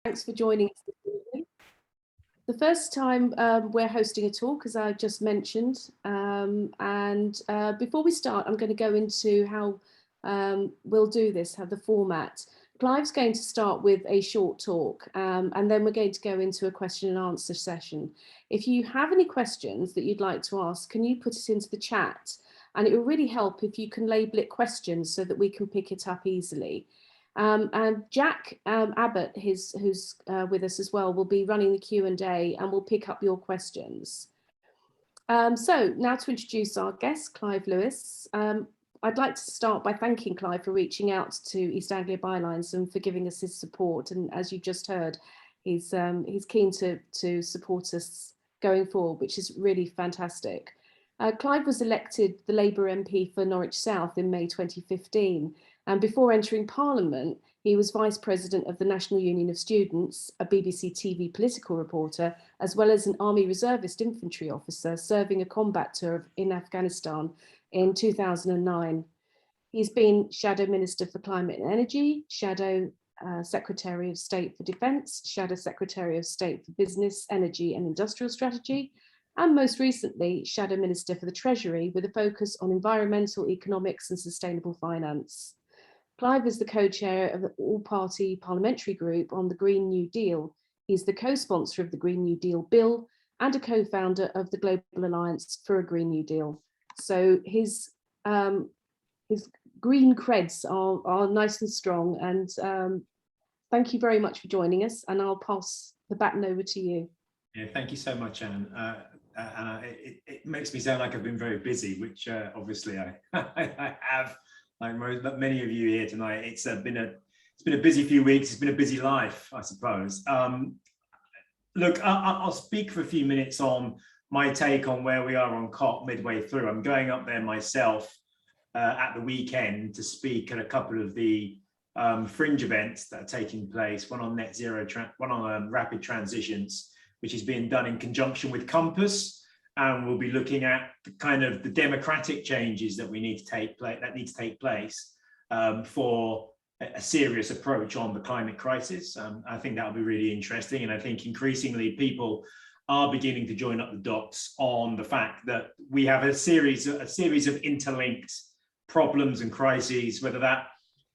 Thanks for joining us this evening. The first time we're hosting a talk, as I just mentioned, before we start, I'm going to go into how we'll do this, how the format. Clive's going to start with a short talk, and then we're going to go into a question and answer session. If you have any questions that you'd like to ask, can you put it into the chat? And it will really help if you can label it questions so that we can pick it up easily. And Jack Abbott, who's with us as well, will be running the Q&A and will pick up your questions. So now to introduce our guest, Clive Lewis. I'd like to start by thanking Clive for reaching out to East Anglia Bylines and for giving us his support. And as you just heard, he's keen to support us going forward, which is really fantastic. Clive was elected the Labour MP for Norwich South in May 2015. And before entering Parliament, he was Vice President of the National Union of Students, a BBC TV political reporter, as well as an Army Reservist infantry officer serving a combat tour in Afghanistan in 2009. He's been Shadow Minister for Climate and Energy, Shadow Secretary of State for Defence, Shadow Secretary of State for Business, Energy and Industrial Strategy, and most recently, Shadow Minister for the Treasury with a focus on environmental, economics and sustainable finance. Clive is the co-chair of the all-party parliamentary group on the Green New Deal. He's the co-sponsor of the Green New Deal bill and a co-founder of the Global Alliance for a Green New Deal. So his green creds are nice and strong. And thank you very much for joining us. And I'll pass the baton over to you. Yeah, thank you so much, Anne. It makes me sound like I've been very busy, which obviously I have. Like many of you here tonight, it's been a busy few weeks. It's been a busy life, I suppose. Look, I'll speak for a few minutes on my take on where we are on COP midway through. I'm going up there myself at the weekend to speak at a couple of the fringe events that are taking place. One on net zero, one on rapid transitions, which is being done in conjunction with Compass. And we'll be looking at the kind of the democratic changes that need to take place for a serious approach on the climate crisis. I think that'll be really interesting. And I think increasingly people are beginning to join up the dots on the fact that we have a series of interlinked problems and crises, whether that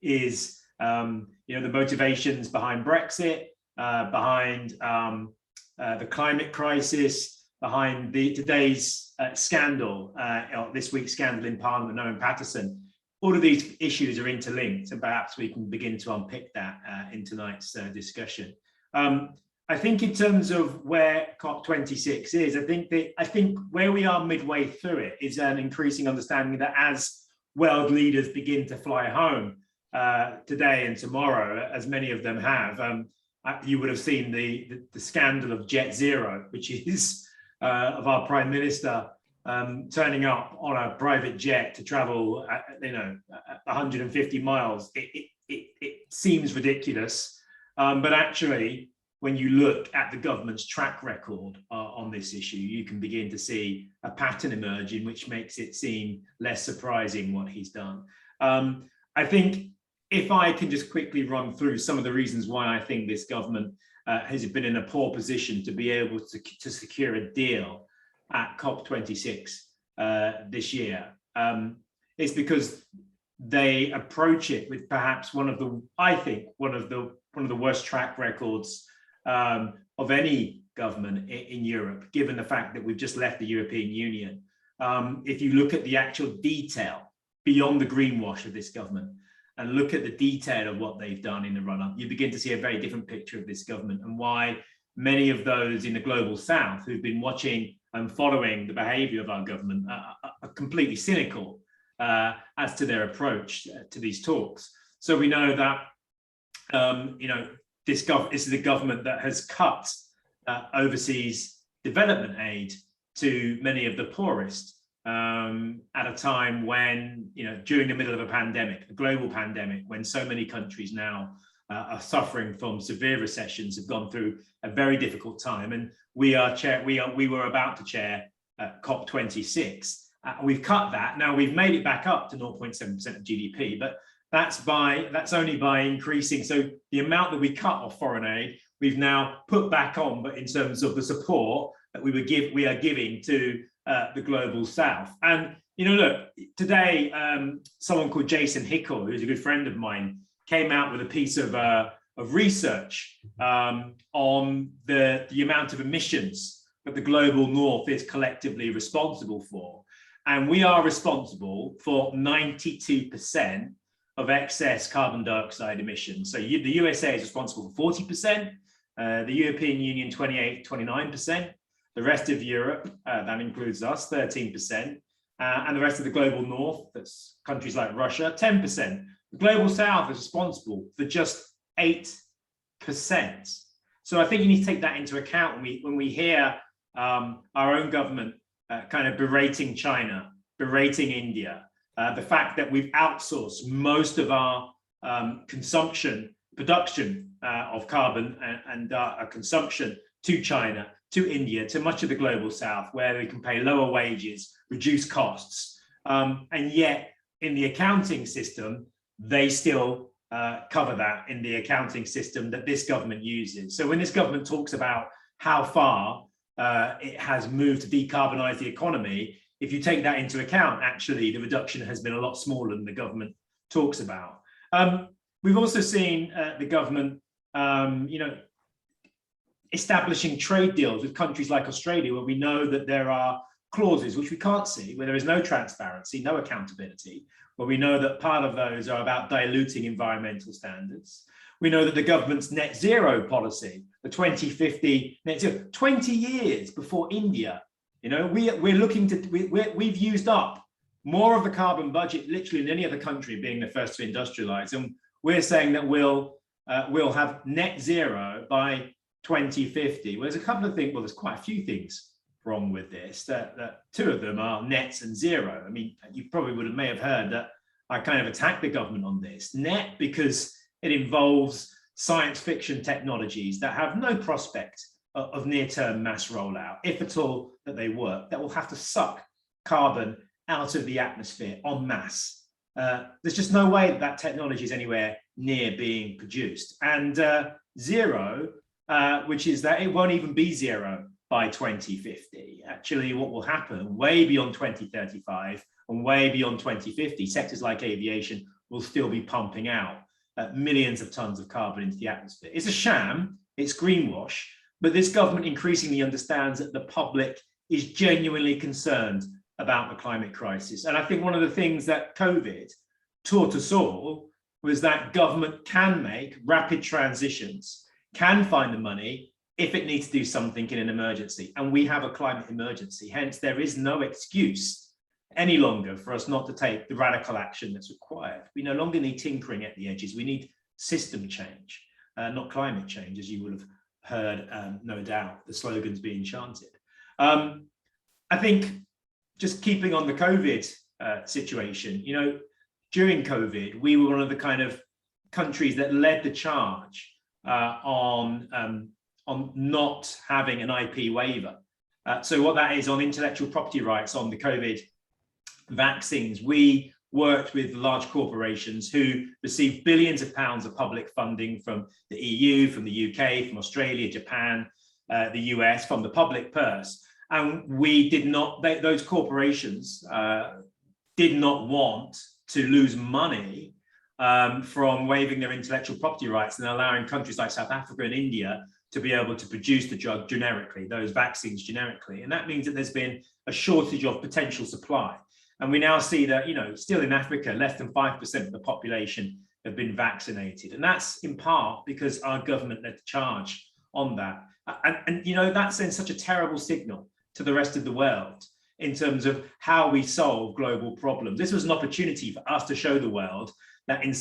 is the motivations behind Brexit, behind the climate crisis, behind today's scandal, this week's scandal in Parliament, Owen Paterson. All of these issues are interlinked, and perhaps we can begin to unpick that in tonight's discussion. I think in terms of where COP26 is, I think where we are midway through it is an increasing understanding that as world leaders begin to fly home today and tomorrow, as many of them have, you would have seen the scandal of Jet Zero, which is of our Prime Minister turning up on a private jet to travel, 150 miles. It seems ridiculous, but actually, when you look at the government's track record on this issue, you can begin to see a pattern emerging, which makes it seem less surprising what he's done. I think if I can just quickly run through some of the reasons why I think this government has been in a poor position to be able to secure a deal at COP26 this year. It's because they approach it with perhaps one of the worst track records of any government in Europe, given the fact that we've just left the European Union. If you look at the actual detail beyond the greenwash of this government, and look at the detail of what they've done in the run-up, you begin to see a very different picture of this government and why many of those in the global south who've been watching and following the behavior of our government are completely cynical as to their approach to these talks. So we know that this is the government that has cut overseas development aid to many of the poorest, at a time when, during the middle of a pandemic, a global pandemic, when so many countries now are suffering from severe recessions, have gone through a very difficult time. And we were about to chair COP26. We've cut that. Now we've made it back up to 0.7% of GDP, but that's only by increasing. So the amount that we cut off foreign aid we've now put back on, but in terms of the support that we are giving to the global south. And look, today someone called Jason Hickel, who's a good friend of mine, came out with a piece of research on the amount of emissions that the global north is collectively responsible for. And we are responsible for 92% of excess carbon dioxide emissions. So the USA is responsible for 40%, the European Union 29%, the rest of Europe, that includes us, 13%, and the rest of the global north, that's countries like Russia, 10%. The global south is responsible for just 8%. So I think you need to take that into account when we hear our own government kind of berating China, berating India, the fact that we've outsourced most of our production of carbon and our consumption to China, to India, to much of the global south, where we can pay lower wages, reduce costs. And yet in the accounting system, they still cover that in the accounting system that this government uses. So when this government talks about how far it has moved to decarbonize the economy, if you take that into account, actually the reduction has been a lot smaller than the government talks about. We've also seen the government, establishing trade deals with countries like Australia, where we know that there are clauses which we can't see, where there is no transparency, no accountability, where we know that part of those are about diluting environmental standards. We know that the government's net zero policy, the 2050 net zero, 20 years before India, we've used up more of the carbon budget literally in any other country, being the first to industrialize. And we're saying that we'll have net zero by 2050. Well, there's a couple of things, well, there's quite a few things wrong with this, that two of them are nets and zero. I mean, you probably may have heard that I kind of attacked the government on this. Net, because it involves science fiction technologies that have no prospect of near-term mass rollout, if at all that they work, that will have to suck carbon out of the atmosphere en masse. There's just no way that technology is anywhere near being produced. And zero, which is that it won't even be zero by 2050. Actually, what will happen way beyond 2035 and way beyond 2050, sectors like aviation will still be pumping out millions of tons of carbon into the atmosphere. It's a sham, it's greenwash, but this government increasingly understands that the public is genuinely concerned about the climate crisis. And I think one of the things that COVID taught us all was that government can make rapid transitions, can find the money if it needs to do something in an emergency. And we have a climate emergency. Hence, there is no excuse any longer for us not to take the radical action that's required. We no longer need tinkering at the edges. We need system change, not climate change, as you will have heard, no doubt, the slogans being chanted. I think just keeping on the COVID situation, during COVID, we were one of the kind of countries that led the charge on not having an IP waiver. So what that is on intellectual property rights on the COVID vaccines, we worked with large corporations who received billions of pounds of public funding from the EU, from the UK, from Australia, Japan, the US, from the public purse. And we did not, those corporations did not want to lose money from waiving their intellectual property rights and allowing countries like South Africa and India to be able to produce the drug generically, those vaccines generically. And that means that there's been a shortage of potential supply. And we now see that, still in Africa, less than 5% of the population have been vaccinated. And that's in part because our government led the charge on that. And that sends such a terrible signal to the rest of the world in terms of how we solve global problems. This was an opportunity for us to show the world that in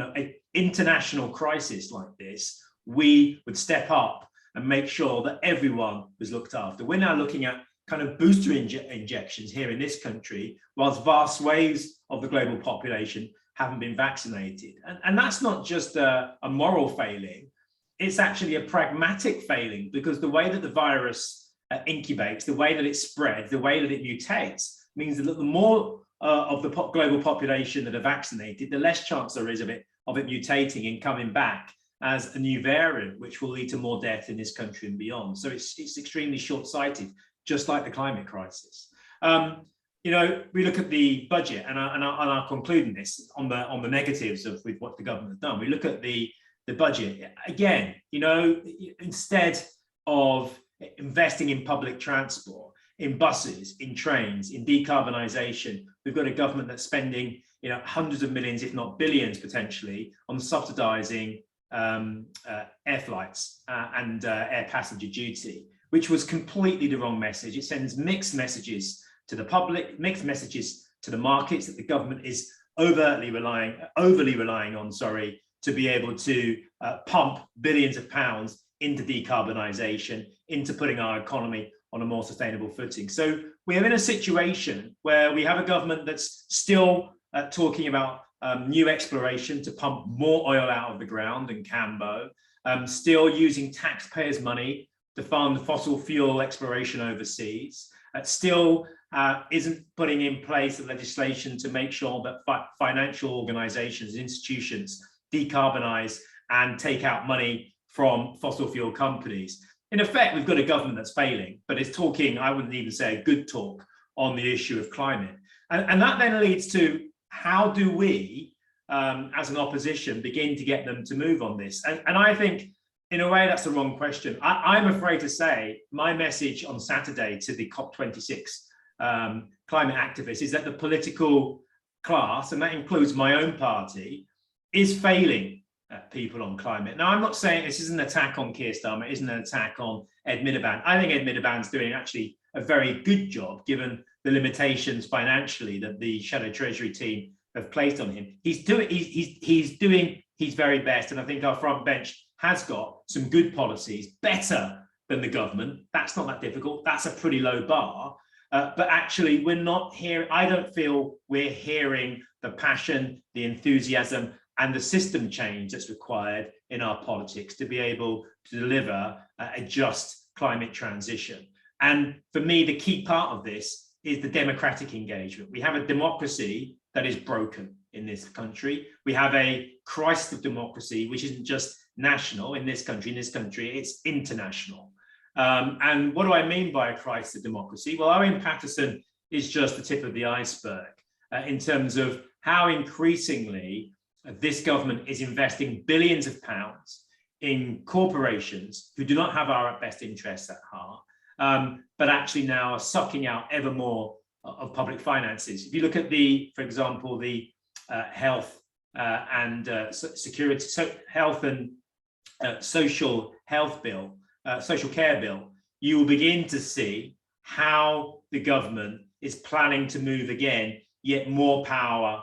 an international crisis like this, we would step up and make sure that everyone was looked after. We're now looking at kind of booster injections here in this country, whilst vast swathes of the global population haven't been vaccinated. And that's not just a moral failing, it's actually a pragmatic failing, because the way that the virus incubates, the way that it spreads, the way that it mutates, means that the more of the global population that are vaccinated, the less chance there is of it mutating and coming back as a new variant, which will lead to more death in this country and beyond. So it's extremely short-sighted, just like the climate crisis. You know, we look at the budget, and I'll conclude in this on the negatives of with what the government has done. We look at the budget again. You know, instead of investing in public transport, in buses, in trains, in decarbonisation, we've got a government that's spending, you know, hundreds of millions, if not billions, potentially, on subsidising air flights and air passenger duty, which was completely the wrong message. It sends mixed messages to the public, mixed messages to the markets that the government is overly relying on, to be able to pump billions of pounds into decarbonisation, into putting our economy on a more sustainable footing. So we are in a situation where we have a government that's still talking about new exploration to pump more oil out of the ground in Cambo, still using taxpayers' money to fund fossil fuel exploration overseas, still isn't putting in place the legislation to make sure that financial organizations and institutions decarbonize and take out money from fossil fuel companies. In effect, we've got a government that's failing, but it's talking, I wouldn't even say a good talk, on the issue of climate. And that then leads to, how do we, as an opposition, begin to get them to move on this? And I think, in a way, that's the wrong question. I'm afraid to say my message on Saturday to the COP26 climate activists is that the political class, and that includes my own party, is failing people on climate. Now, I'm not saying this is an attack on Keir Starmer, it isn't an attack on Ed Miliband. I think Ed Miliband's doing actually a very good job, given the limitations financially that the Shadow Treasury team have placed on him. He's doing his very best, and I think our front bench has got some good policies, better than the government. That's not that difficult. That's a pretty low bar. But actually, we're not hearing, I don't feel we're hearing the passion, the enthusiasm, and the system change that's required in our politics to be able to deliver a just climate transition. And for me, the key part of this is the democratic engagement. We have a democracy that is broken in this country. We have a crisis of democracy, which isn't just national in this country. In this country, it's international. And what do I mean by a crisis of democracy? Well, Owen Paterson is just the tip of the iceberg in terms of how increasingly this government is investing billions of pounds in corporations who do not have our best interests at heart, but actually now are sucking out ever more of public finances. If you look at for example, the health and security, health and social health bill, social care bill, you will begin to see how the government is planning to move again, yet more power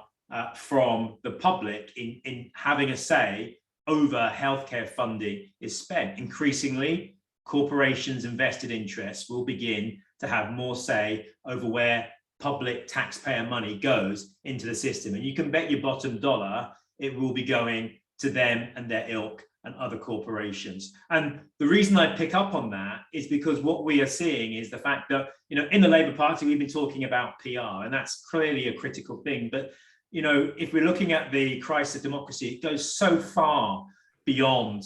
from the public in having a say over healthcare funding is spent. Increasingly, corporations and vested interests will begin to have more say over where public taxpayer money goes into the system. And you can bet your bottom dollar it will be going to them and their ilk and other corporations. And the reason I pick up on that is because what we are seeing is the fact that, you know, in the Labour Party, we've been talking about PR, and that's clearly a critical thing. But, you know, if we're looking at the crisis of democracy, it goes so far beyond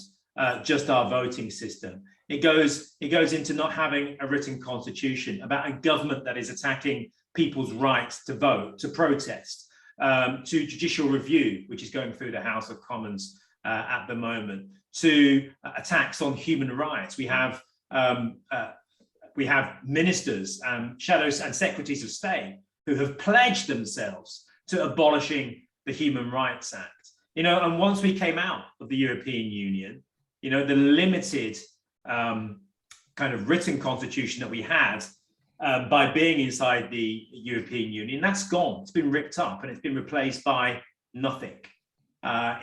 just our voting system. It goes into not having a written constitution, about a government that is attacking people's rights to vote, to protest, to judicial review, which is going through the House of Commons at the moment, to attacks on human rights. We have ministers, shadows and secretaries of state who have pledged themselves to abolishing the Human Rights Act. You know, and once we came out of the European Union, you know, the limited kind of written constitution that we had by being inside the European Union, that's gone. It's been ripped up and it's been replaced by nothing.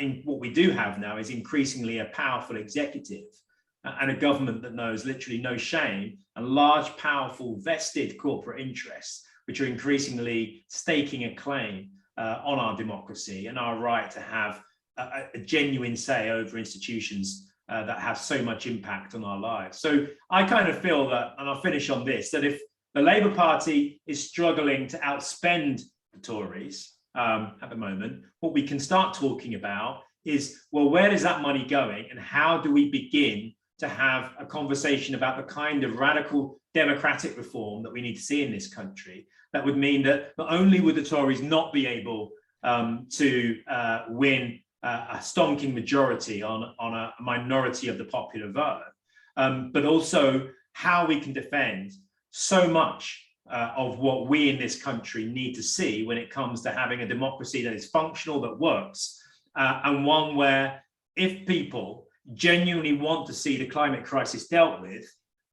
In what we do have now is increasingly a powerful executive and a government that knows literally no shame, and large, powerful, vested corporate interests, which are increasingly staking a claim on our democracy and our right to have a genuine say over institutions that have so much impact on our lives. So I kind of feel that, and I'll finish on this, that if the Labour Party is struggling to outspend the Tories at the moment, what we can start talking about is, well, where is that money going, and how do we begin to have a conversation about the kind of radical democratic reform that we need to see in this country? That would mean that not only would the Tories not be able to win a stonking majority on a minority of the popular vote, but also how we can defend so much of what we in this country need to see when it comes to having a democracy that is functional, that works, and one where if people genuinely want to see the climate crisis dealt with,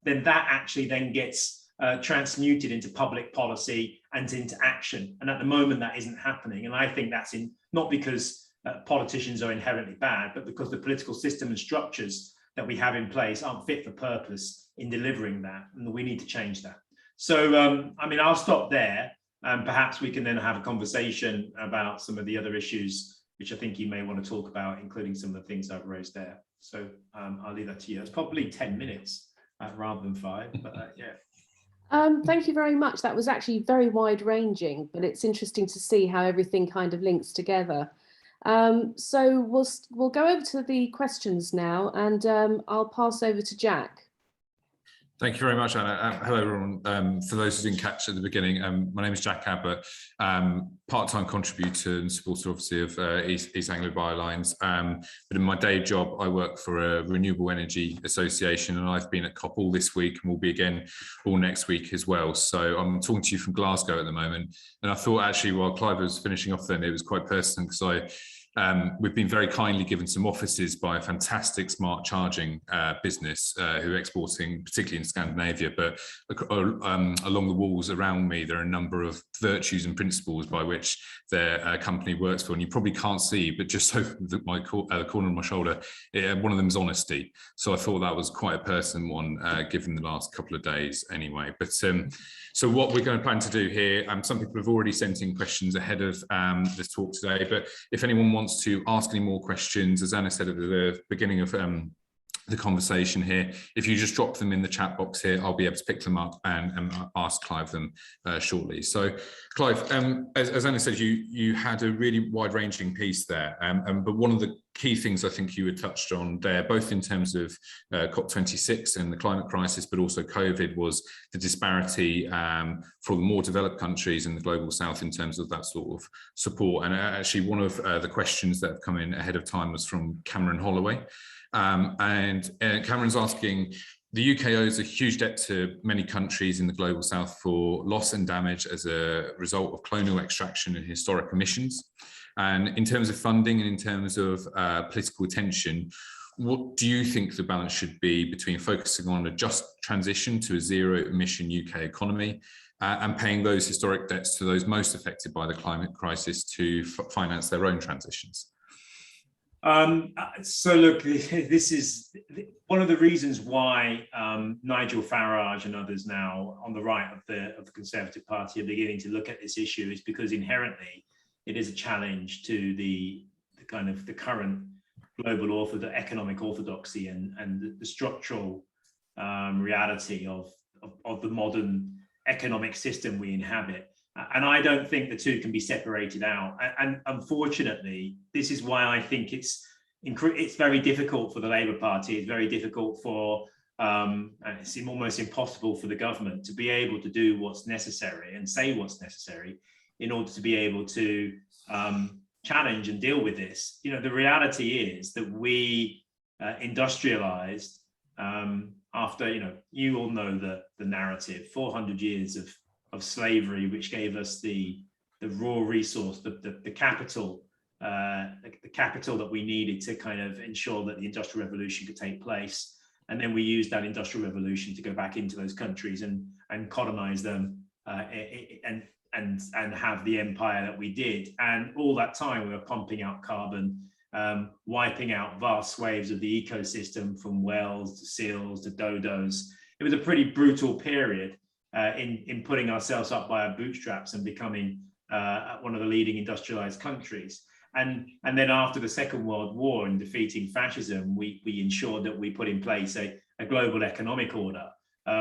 then that actually then gets transmuted into public policy and into action. And at the moment, that isn't happening. And I think that's not because politicians are inherently bad, but because the political system and structures that we have in place aren't fit for purpose in delivering that, and we need to change that. So, I mean, I'll stop there, and perhaps we can then have a conversation about some of the other issues, which I think you may want to talk about, including some of the things I've raised there. So I'll leave that to you. It's probably 10 minutes rather than 5, but yeah. Thank you very much. That was actually very wide-ranging, but it's interesting to see how everything kind of links together. So we'll go over to the questions now, and I'll pass over to Jack. Thank you very much, Anna. Hello, everyone. For those who didn't catch at the beginning, my name is Jack Abbott, part-time contributor and supporter, obviously, of East Anglia Bylines. But in my day job, I work for a renewable energy association, and I've been at COP all this week and will be again all next week as well. So I'm talking to you from Glasgow at the moment. And I thought, actually, while Clive was finishing off then, it was quite personal because we've been very kindly given some offices by a fantastic smart charging business who are exporting, particularly in Scandinavia, but along the walls around me, there are a number of virtues and principles by which their company works for. And you probably can't see, but just over the corner of my shoulder, one of them is honesty. So I thought that was quite a personal one, given the last couple of days anyway. But so what we're going to plan to do here, some people have already sent in questions ahead of this talk today, but if anyone wants to ask any more questions, as Anna said at the beginning of the conversation here, if you just drop them in the chat box here, I'll be able to pick them up and ask Clive them shortly. So Clive, as Anna said, you had a really wide-ranging piece there, but one of the key things I think you had touched on there, both in terms of COP26 and the climate crisis, but also COVID, was the disparity for the more developed countries in the global south in terms of that sort of support. And actually one of the questions that have come in ahead of time was from Cameron Holloway. And Cameron's asking, the UK owes a huge debt to many countries in the global south for loss and damage as a result of colonial extraction and historic emissions. And in terms of funding and in terms of political attention, what do you think the balance should be between focusing on a just transition to a zero emission UK economy and paying those historic debts to those most affected by the climate crisis to finance their own transitions? So look, this is one of the reasons why Nigel Farage and others now on the right of the Conservative Party are beginning to look at this issue, is because inherently it is a challenge to the kind of the current global economic orthodoxy and the structural reality of the modern economic system we inhabit. And I don't think the two can be separated out. And unfortunately, this is why I think it's very difficult for the Labour Party. It's very difficult for, and it's almost impossible for the government to be able to do what's necessary and say what's necessary in order to be able to challenge and deal with this. You know, the reality is that we industrialized after, you all know the narrative, 400 years of slavery, which gave us the raw resource, the capital that we needed to kind of ensure that the Industrial Revolution could take place. And then we used that Industrial Revolution to go back into those countries and colonize them and have the empire that we did. And all that time we were pumping out carbon, wiping out vast swathes of the ecosystem, from whales to seals to dodos. It was a pretty brutal period in putting ourselves up by our bootstraps and becoming one of the leading industrialized countries. And then after the Second World War and defeating fascism, we ensured that we put in place a global economic order,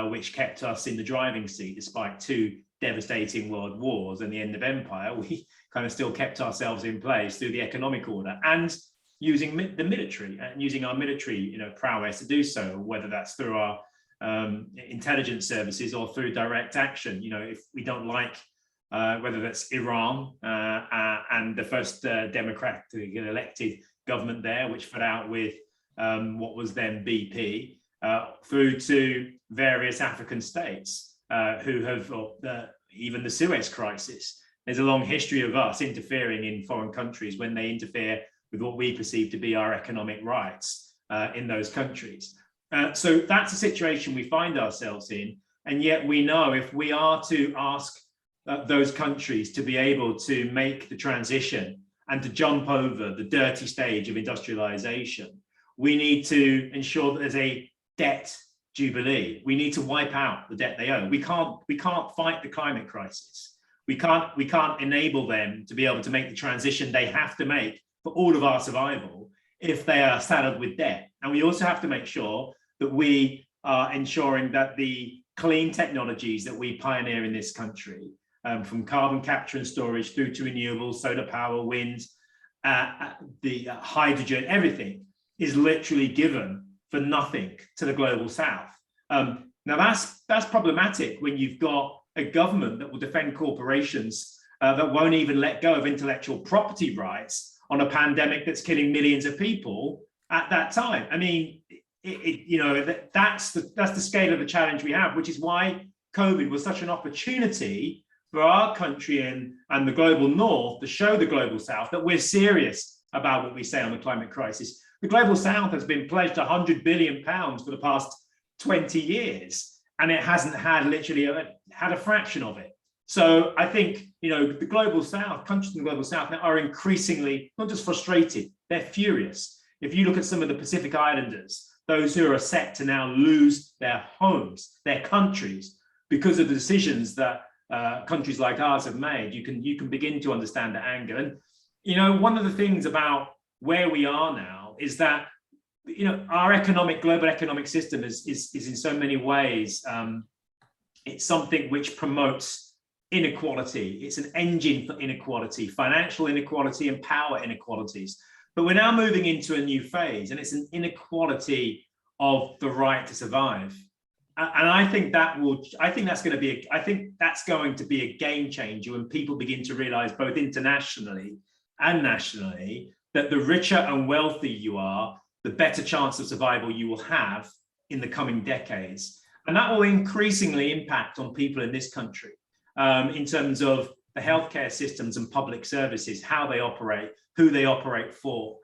which kept us in the driving seat despite two devastating world wars and the end of empire. We kind of still kept ourselves in place through the economic order. And using the military and using our military, prowess to do so, whether that's through our intelligence services or through direct action. If we don't like whether that's Iran and the first democratically elected government there, which fell out with what was then BP, through to various African states who have, even the Suez crisis. There's a long history of us interfering in foreign countries when they interfere with what we perceive to be our economic rights in those countries. So that's a situation we find ourselves in. And yet we know if we are to ask those countries to be able to make the transition and to jump over the dirty stage of industrialization, we need to ensure that there's a debt jubilee. We need to wipe out the debt they owe. We can't fight the climate crisis. We can't enable them to be able to make the transition they have to make for all of our survival if they are saddled with debt. And we also have to make sure that we are ensuring that the clean technologies that we pioneer in this country, from carbon capture and storage through to renewables, solar power, wind, the hydrogen, everything is literally given for nothing to the global south. Now that's problematic when you've got a government that will defend corporations that won't even let go of intellectual property rights on a pandemic that's killing millions of people at that time. I mean, that's the scale of the challenge we have, which is why COVID was such an opportunity for our country and the global north to show the global south that we're serious about what we say on the climate crisis. The global south has been pledged £100 billion for the past 20 years, and it hasn't had had a fraction of it. So I think, the global south, countries in the global south now are increasingly not just frustrated, they're furious. If you look at some of the Pacific Islanders, those who are set to now lose their homes, their countries, because of the decisions that countries like ours have made, you can begin to understand the anger. And one of the things about where we are now is that our global economic system is in so many ways it's something which promotes inequality. It's an engine for inequality, financial inequality and power inequalities. But we're now moving into a new phase, and it's an inequality of the right to survive. And I think that's going to be a game changer when people begin to realize, both internationally and nationally, that the richer and wealthy you are, the better chance of survival you will have in the coming decades. And that will increasingly impact on people in this country in terms of the healthcare systems and public services, how they operate, who they operate for,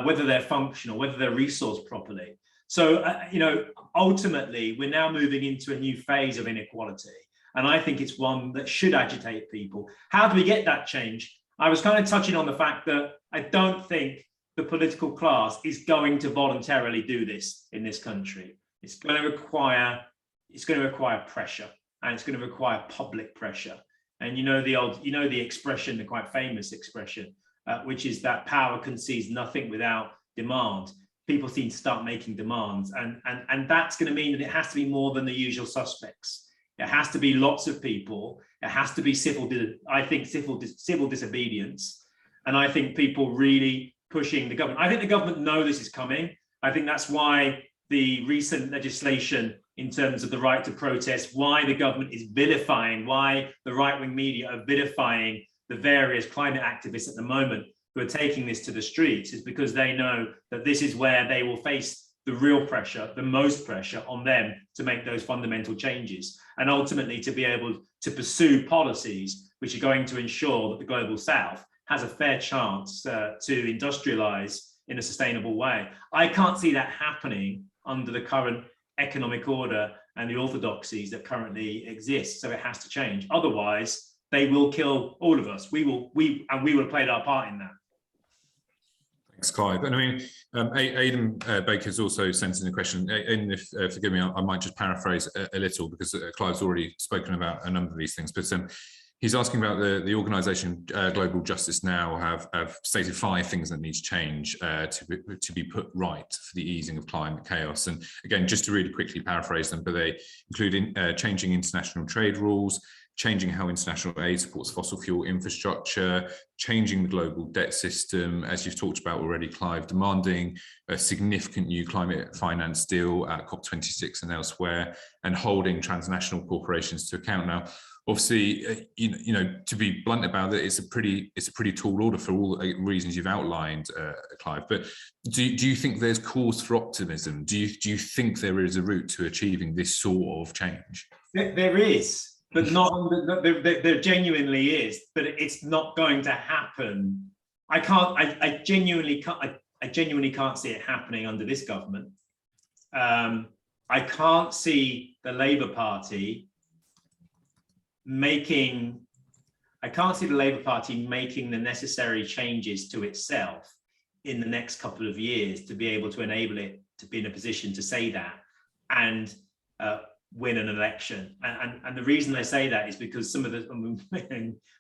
whether they're functional, whether they're resourced properly. So, ultimately, we're now moving into a new phase of inequality. And I think it's one that should agitate people. How do we get that change? I was kind of touching on the fact that I don't think the political class is going to voluntarily do this in this country. It's going to require pressure, and it's going to require public pressure. And the expression, the quite famous expression, which is that power concedes nothing without demand. People seem to start making demands, and that's going to mean that it has to be more than the usual suspects. It has to be lots of people. It has to be civil disobedience, and I think people really pushing the government. I think the government know this is coming. I think that's why the recent legislation in terms of the right to protest, why the government is vilifying, why the right-wing media are vilifying the various climate activists at the moment who are taking this to the streets, is because they know that this is where they will face the real pressure, the most pressure on them to make those fundamental changes, and ultimately to be able to pursue policies which are going to ensure that the global south has a fair chance to industrialize in a sustainable way. I can't see that happening under the current economic order and the orthodoxies that currently exist. So it has to change. Otherwise, they will kill all of us. We will have played our part in that. Thanks, Clive. And I mean, Aidan Baker's also sent in a question, and if forgive me, I might just paraphrase a little, because Clive's already spoken about a number of these things. But he's asking about the organisation Global Justice Now have stated 5 things that need to change to be put right for the easing of climate chaos. And again, just to really quickly paraphrase them, but they include changing international trade rules, changing how international aid supports fossil fuel infrastructure, changing the global debt system, as you've talked about already, Clive, demanding a significant new climate finance deal at COP26 and elsewhere, and holding transnational corporations to account. Now, obviously, you know, to be blunt about it, it's a pretty tall order for all the reasons you've outlined, Clive. But do you think there's cause for optimism? Do you think there is a route to achieving this sort of change? There is. But not, there genuinely is, but it's not going to happen. I genuinely can't see it happening under this government. I can't see the Labour Party making the necessary changes to itself in the next couple of years to be able to enable it to be in a position to say that and win an election. And the reason I say that is because some of the,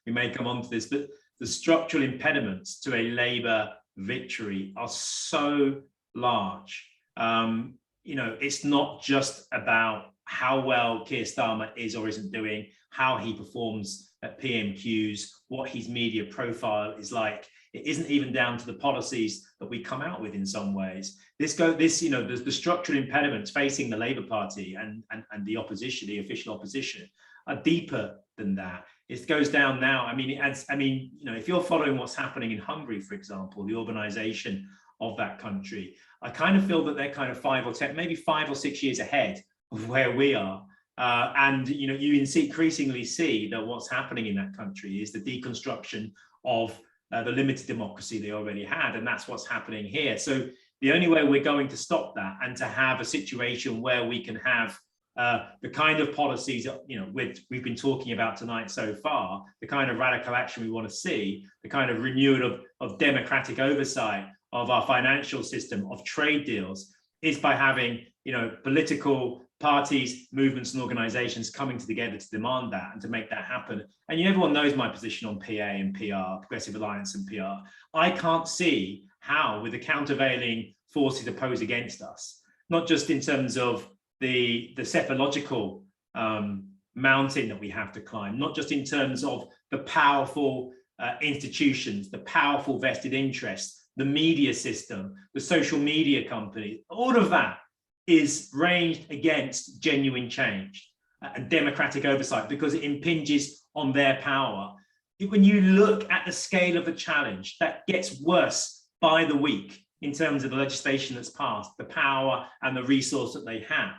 we may come on to this, but the structural impediments to a Labour victory are so large. You know, it's not just about how well Keir Starmer is or isn't doing, how he performs at PMQs, what his media profile is like. It isn't even down to the policies that we come out with in some ways. You know, the structural impediments facing the Labour Party and the opposition, the official opposition, are deeper than that. It goes down now. I mean, you know, if you're following what's happening in Hungary, for example, the urbanization of that country, I kind of feel that they're kind of 5 or 10, maybe 5 or 6 years ahead of where we are. And you know, you increasingly see that what's happening in that country is the deconstruction of the limited democracy they already had, and that's what's happening here. So the only way we're going to stop that and to have a situation where we can have the kind of policies that, you know, we've been talking about tonight so far, the kind of radical action we want to see, the kind of renewal of democratic oversight of our financial system, of trade deals, is by having, you know, political parties, movements and organizations coming together to demand that and to make that happen. And everyone knows my position on PA and PR, Progressive Alliance and PR. I can't see how, with the countervailing forces opposed against us, not just in terms of the cephalological mountain that we have to climb, not just in terms of the powerful institutions, the powerful vested interests, the media system, the social media companies, all of that is ranged against genuine change and democratic oversight because it impinges on their power. When you look at the scale of the challenge, that gets worse by the week in terms of the legislation that's passed, the power and the resource that they have.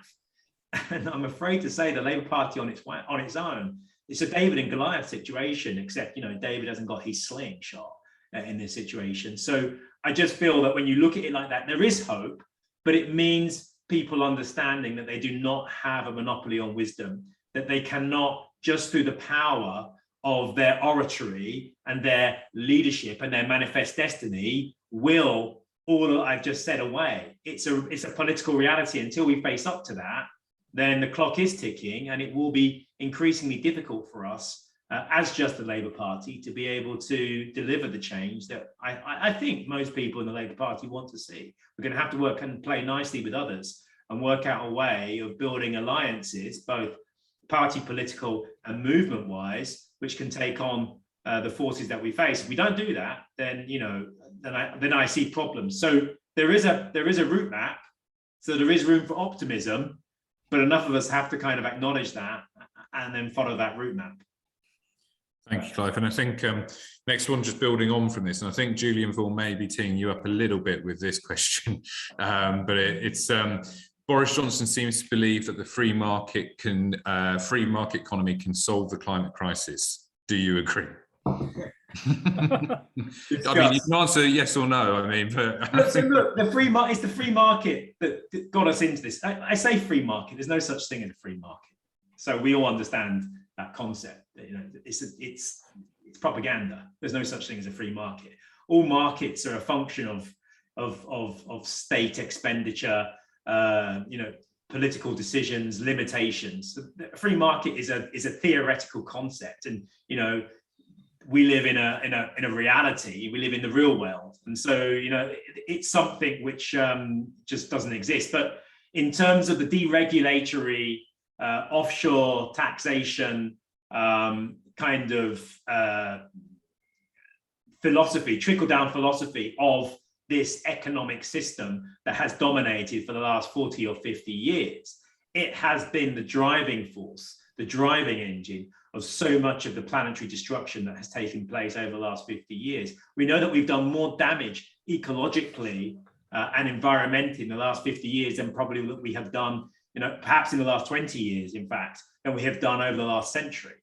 And I'm afraid to say the Labour Party on its own, it's a David and Goliath situation, except, you know, David hasn't got his slingshot in this situation. So I just feel that when you look at it like that, there is hope, but it means people understanding that they do not have a monopoly on wisdom, that they cannot, just through the power of their oratory and their leadership and their manifest destiny, will all that I've just said away. It's a political reality. Until we face up to that, then the clock is ticking, and it will be increasingly difficult for us as just the Labour Party to be able to deliver the change that I think most people in the Labour Party want to see. We're going to have to work and play nicely with others and work out a way of building alliances, both party political and movement wise, which can take on the forces that we face. If we don't do that, then, you know, then I see problems. So there is a route map, so there is room for optimism, but enough of us have to kind of acknowledge that and then follow that route map. Thank you, Clive. And I think next one, just building on from this, and I think Julian Vaughan may be teeing you up a little bit with this question, but it's Boris Johnson seems to believe that the free market economy can solve the climate crisis. Do you agree? I mean, you can answer yes or no. I mean, but look, it's the free market that got us into this. I say free market. There's no such thing as a free market. So we all understand that concept. You know, it's propaganda. There's no such thing as a free market. All markets are a function of state expenditure, you know, political decisions, limitations. The free market is a theoretical concept, and you know, we live in a reality. We live in the real world, and so you know, it's something which just doesn't exist. But in terms of the deregulatory offshore taxation kind of philosophy, trickle-down philosophy of this economic system that has dominated for the last 40 or 50 years. It has been the driving force, the driving engine of so much of the planetary destruction that has taken place over the last 50 years. We know that we've done more damage ecologically and environmentally in the last 50 years than probably that we have done, perhaps in the last 20 years, in fact, than we have done over the last century,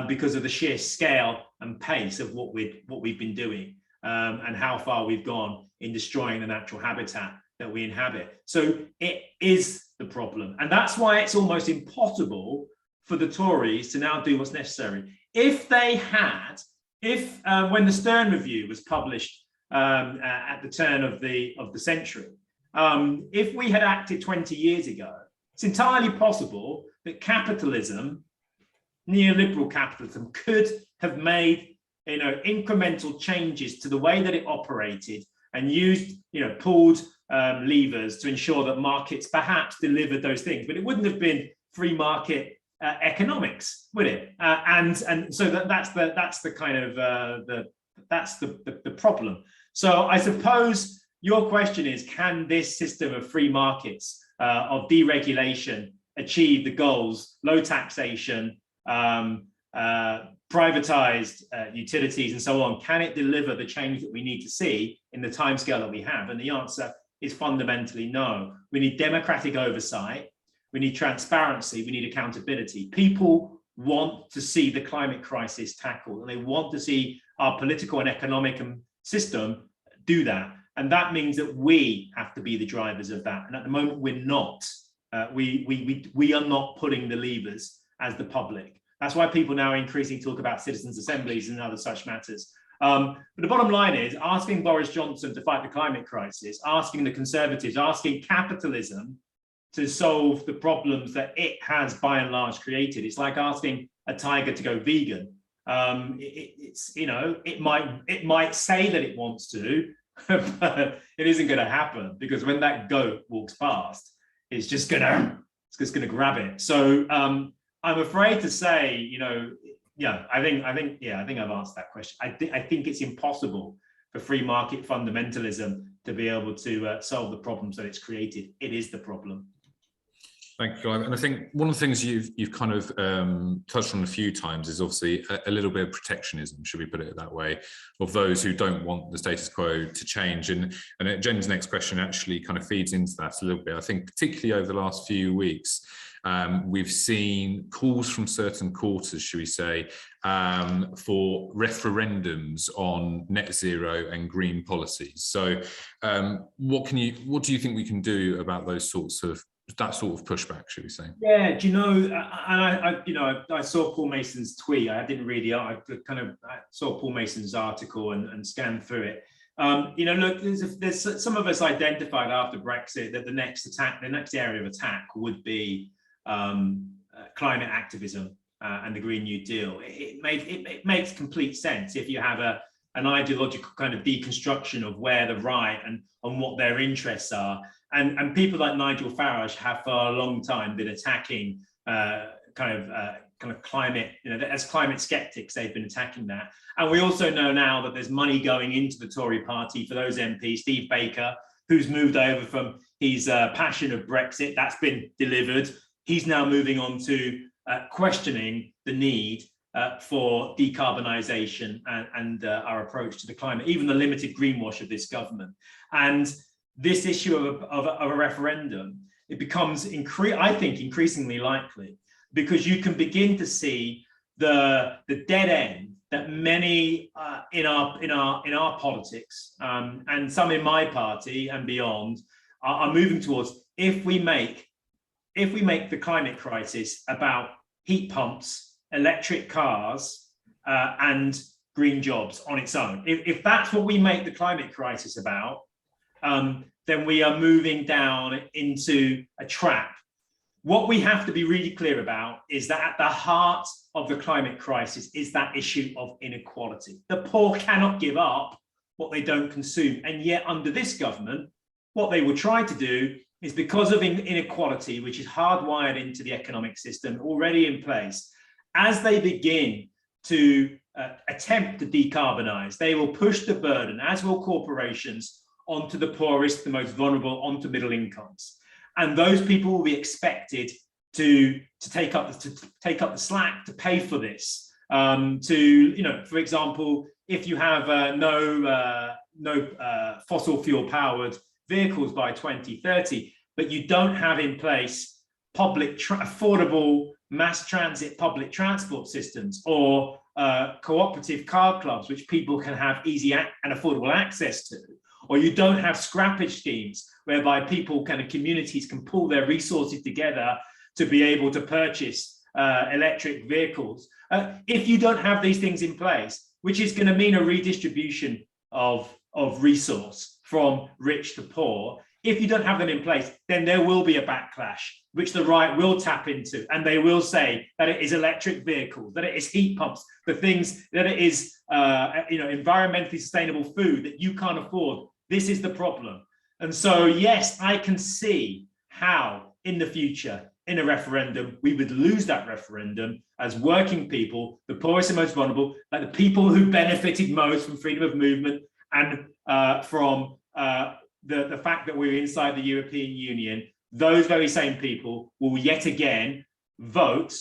because of the sheer scale and pace of what we've been doing and how far we've gone in destroying the natural habitat that we inhabit. So it is the problem. And that's why it's almost impossible for the Tories to now do what's necessary. If when the Stern Review was published at the turn of the century, if we had acted 20 years ago, it's entirely possible that capitalism, neoliberal capitalism, could have made incremental changes to the way that it operated and used pulled levers to ensure that markets perhaps delivered those things, but it wouldn't have been free market economics, would it? And so that's the kind of the problem. So I suppose your question is, can this system of free markets, of deregulation, achieve the goals, low taxation, privatized utilities and so on? Can it deliver the change that we need to see in the timescale that we have? And the answer is fundamentally no. We need democratic oversight. We need transparency. We need accountability. People want to see the climate crisis tackled, and they want to see our political and economic system do that. And that means that we have to be the drivers of that. And at the moment, we're not. We are not putting the levers as the public. That's why people now increasingly talk about citizens' assemblies and other such matters. But the bottom line is, asking Boris Johnson to fight the climate crisis, asking the Conservatives, asking capitalism to solve the problems that it has by and large created. It's like asking a tiger to go vegan. It might say that it wants to, but it isn't going to happen, because when that goat walks past, it's just gonna grab it. So I'm afraid to say, I think I've answered that question. I think it's impossible for free market fundamentalism to be able to solve the problems that it's created. It is the problem. Thank you, Clive. And I think one of the things you've kind of touched on a few times is obviously a little bit of protectionism, should we put it that way, of those who don't want the status quo to change. And Jen's next question actually kind of feeds into that a little bit. I think particularly over the last few weeks, we've seen calls from certain quarters, should we say, for referendums on net zero and green policies. So what do you think we can do about that sort of pushback, should we say? Yeah, do you know, and I saw Paul Mason's tweet. I didn't read it. I saw Paul Mason's article and scanned through it. Look, there's some of us identified after Brexit that the next area of attack would be climate activism and the Green New Deal. It makes complete sense if you have an ideological kind of deconstruction of where the right and what their interests are. And people like Nigel Farage have for a long time been attacking kind of climate, as climate skeptics, they've been attacking that. And we also know now that there's money going into the Tory party for those MPs. Steve Baker, who's moved over from his passion of Brexit, that's been delivered. He's now moving on to questioning the need for decarbonisation and our approach to the climate, even the limited greenwash of this government. And this issue of a referendum, it becomes, I think, increasingly likely, because you can begin to see the dead end that many in our politics and some in my party and beyond are moving towards. If we make the climate crisis about heat pumps, electric cars, and green jobs on its own, if that's what we make the climate crisis about, then we are moving down into a trap. What we have to be really clear about is that at the heart of the climate crisis is that issue of inequality. The poor cannot give up what they don't consume. And yet under this government, what they will try to do is, because of inequality, which is hardwired into the economic system already in place, as they begin to attempt to decarbonize, they will push the burden, as will corporations, onto the poorest, the most vulnerable, onto middle incomes. And those people will be expected to take up the slack, to pay for this. For example, if you have no fossil fuel powered vehicles by 2030, but you don't have in place affordable mass transit public transport systems, or cooperative car clubs which people can have easy and affordable access to, or you don't have scrappage schemes whereby people communities can pull their resources together to be able to purchase electric vehicles. If you don't have these things in place, which is going to mean a redistribution of resource from rich to poor, if you don't have them in place, then there will be a backlash, which the right will tap into, and they will say that it is electric vehicles, that it is heat pumps, the things that it is, environmentally sustainable food that you can't afford. This is the problem. And so, yes, I can see how in the future, in a referendum, we would lose that referendum as working people, the poorest and most vulnerable, like the people who benefited most from freedom of movement and from the fact that we're inside the European Union. Those very same people will yet again vote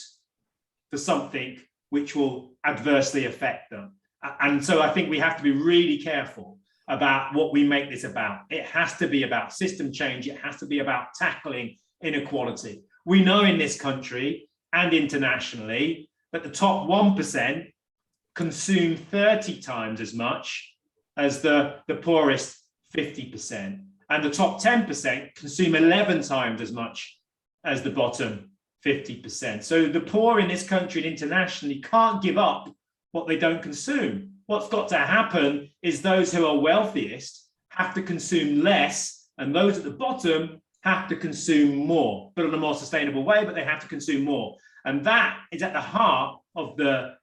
for something which will adversely affect them. And so I think we have to be really careful about what we make this about. It has to be about system change. It has to be about tackling inequality. We know in this country and internationally that the top 1% consume 30 times as much as the poorest 50%. And the top 10% consume 11 times as much as the bottom 50%. So the poor in this country and internationally can't give up what they don't consume. What's got to happen is those who are wealthiest have to consume less, and those at the bottom have to consume more, but in a more sustainable way, but they have to consume more. And that is at the heart of the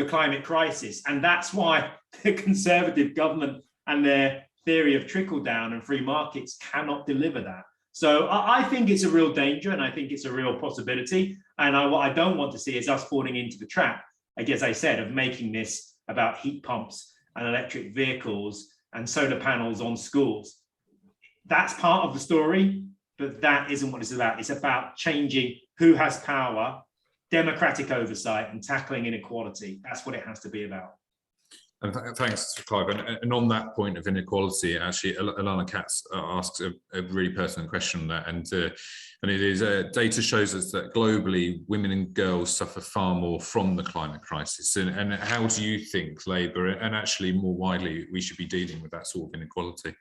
climate crisis. And that's why the Conservative government and their theory of trickle down and free markets cannot deliver that. So I think it's a real danger, and I think it's a real possibility. And what I don't want to see is us falling into the trap, as I said, of making this about heat pumps and electric vehicles and solar panels on schools. That's part of the story, but that isn't what it's about. It's about changing who has power, democratic oversight, and tackling inequality. That's what it has to be about. And thanks, Clive. And on that point of inequality, actually, Alana Katz asks a really personal question on that. And it is data shows us that globally, women and girls suffer far more from the climate crisis. And how do you think Labour, and actually more widely, we should be dealing with that sort of inequality?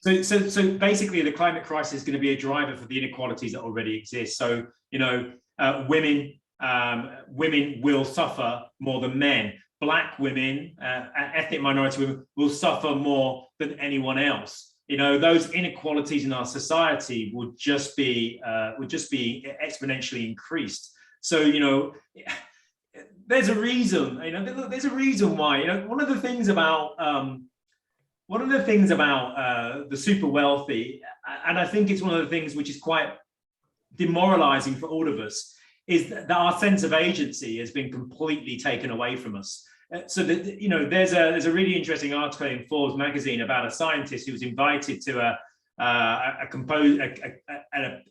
So basically, the climate crisis is going to be a driver for the inequalities that already exist. So, women will suffer more than men. Black women, ethnic minority women, will suffer more than anyone else. Those inequalities in our society would just be exponentially increased. So there's a reason. There's a reason why. One of the things about the super wealthy, and I think it's one of the things which is quite demoralizing for all of us, is that our sense of agency has been completely taken away from us. So there's a really interesting article in Forbes magazine about a scientist who was invited to a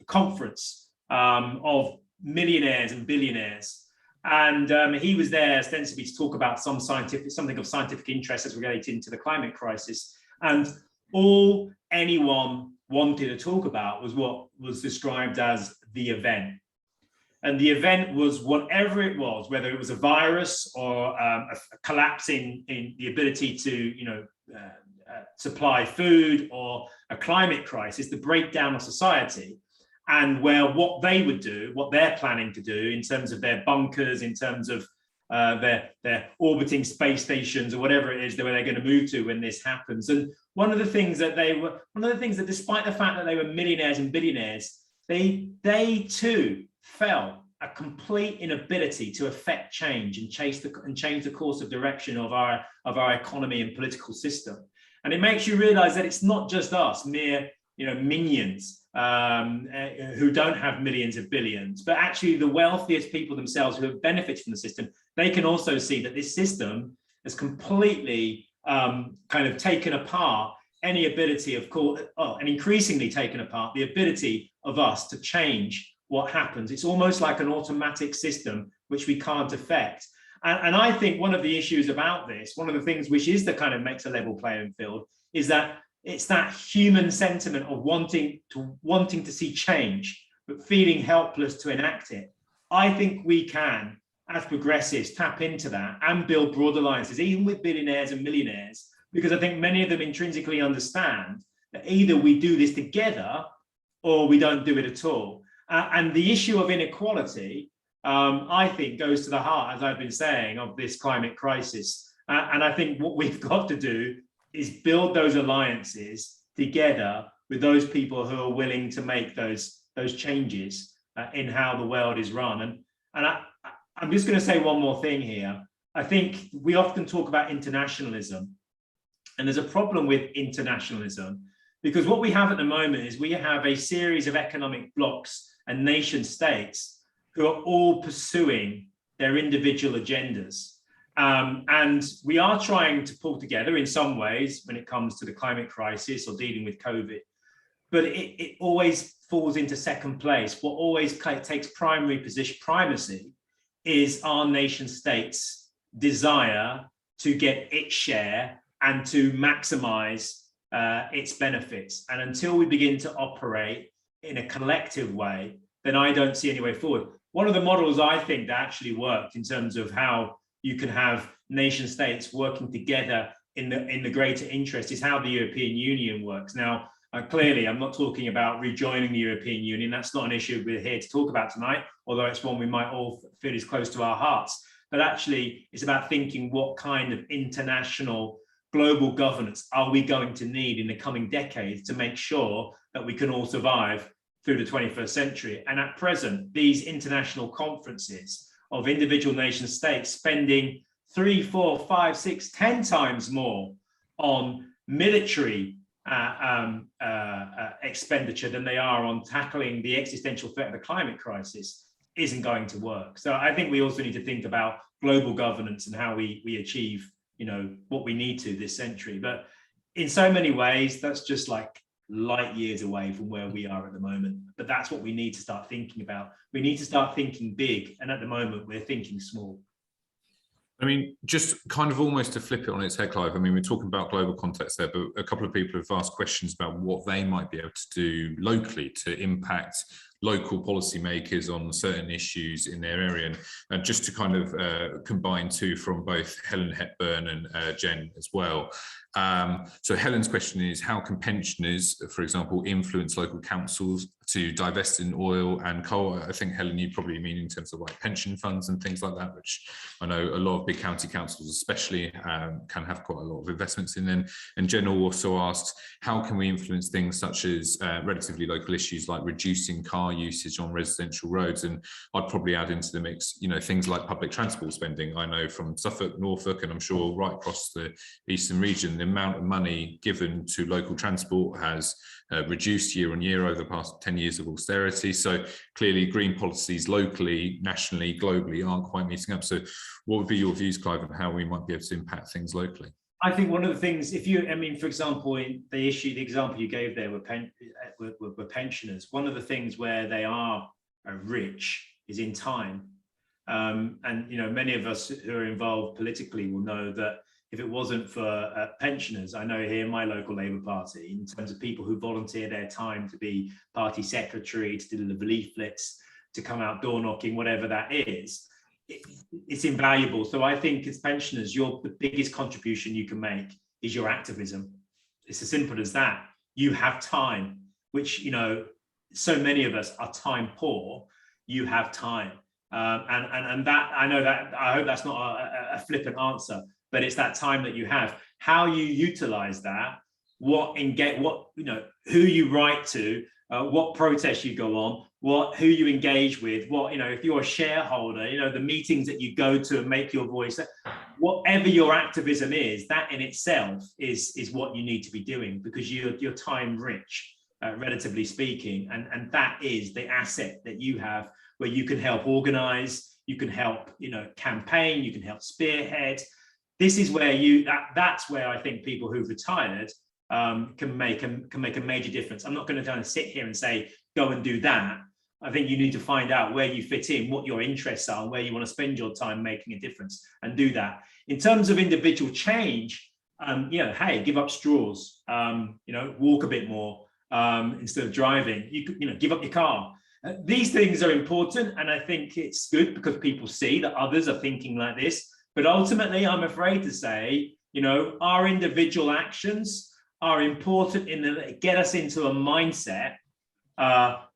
conference of millionaires and billionaires, and he was there ostensibly to talk about something of scientific interest as relating to the climate crisis. And all anyone wanted to talk about was what was described as the event. And the event was whatever it was, whether it was a virus or a collapse in the ability to, supply food, or a climate crisis, the breakdown of society, and what they would do, what they're planning to do in terms of their bunkers, in terms of their orbiting space stations, or whatever it is where they're going to move to when this happens. And one of the things that despite the fact that they were millionaires and billionaires, they too felt a complete inability to affect change and change the course of direction of our economy and political system. And it makes you realize that it's not just us, mere minions who don't have millions of billions, but actually the wealthiest people themselves who have benefited from the system, they can also see that this system has completely kind of taken apart any ability of and increasingly taken apart the ability of us to change what happens. It's almost like an automatic system which we can't affect. And I think one of the issues about this, one of the things which is the kind of makes a level playing field, is that it's that human sentiment of wanting to see change, but feeling helpless to enact it. I think we can, as progressives, tap into that and build broad alliances, even with billionaires and millionaires, because I think many of them intrinsically understand that either we do this together or we don't do it at all. And the issue of inequality, I think, goes to the heart, as I've been saying, of this climate crisis. And I think what we've got to do is build those alliances together with those people who are willing to make those changes in how the world is run. And I'm just going to say one more thing here. I think we often talk about internationalism, and there's a problem with internationalism, because what we have at the moment is we have a series of economic blocs and nation states who are all pursuing their individual agendas. And we are trying to pull together in some ways when it comes to the climate crisis or dealing with COVID, but it always falls into second place. What always takes primacy is our nation state's desire to get its share and to maximize its benefits. And until we begin to operate in a collective way, then I don't see any way forward. One of the models I think that actually worked in terms of how you can have nation states working together in the greater interest is how the European Union works. Now, clearly, I'm not talking about rejoining the European Union. That's not an issue we're here to talk about tonight, although it's one we might all feel is close to our hearts. But actually, it's about thinking what kind of international global governance are we going to need in the coming decades to make sure that we can all survive through the 21st century. And at present, these international conferences of individual nation states spending 3, 4, 5, 6, 10 times more on military expenditure than they are on tackling the existential threat of the climate crisis isn't going to work. So I think we also need to think about global governance and how we achieve, what we need to this century. But in so many ways, that's just like light years away from where we are at the moment. But that's what we need to start thinking about. We need to start thinking big. And at the moment, we're thinking small. I mean, just kind of almost to flip it on its head, Clive, I mean, we're talking about global context there, but a couple of people have asked questions about what they might be able to do locally to impact local policymakers on certain issues in their area. And just to kind of combine two from both Helen Hepburn and Jen as well. So Helen's question is, how can pensioners, for example, influence local councils to divest in oil and coal? I think, Helen, you probably mean in terms of like pension funds and things like that, which I know a lot of big county councils especially can have quite a lot of investments in them. And Jen also asked, how can we influence things such as relatively local issues like reducing car usage on residential roads? And I'd probably add into the mix, things like public transport spending. I know from Suffolk, Norfolk, and I'm sure right across the eastern region, the amount of money given to local transport has reduced year on year over the past 10 years of austerity. So clearly green policies locally, nationally, globally aren't quite meeting up. So what would be your views, Clive, on how we might be able to impact things locally? I think one of the things, for example, in the example you gave there were pensioners. One of the things where they are rich is in time. And many of us who are involved politically will know that if it wasn't for pensioners, I know here my local Labour Party, in terms of people who volunteer their time to be party secretary, to deliver leaflets, to come out door knocking, whatever that is, it's invaluable. So I think as pensioners, the biggest contribution you can make is your activism. It's as simple as that. You have time, which, so many of us are time poor. You have time. And that, I hope that's not a flippant answer, but it's that time that you have. How you utilize that, who you write to, what protests you go on, who you engage with, if you're a shareholder, the meetings that you go to and make your voice, whatever your activism is, that in itself is what you need to be doing, because you're time rich. relatively speaking, and that is the asset that you have, where you can help organize, you can help, campaign, you can help spearhead. This is where that's where I think people who've retired can make a major difference. I'm not going to kind of sit here and say, go and do that. I think you need to find out where you fit in, what your interests are, and where you want to spend your time making a difference, and do that. In terms of individual change, hey, give up straws, walk a bit more instead of driving. Give up your car. These things are important, and I think it's good because people see that others are thinking like this. But ultimately, I'm afraid to say, our individual actions are important in that they get us into a mindset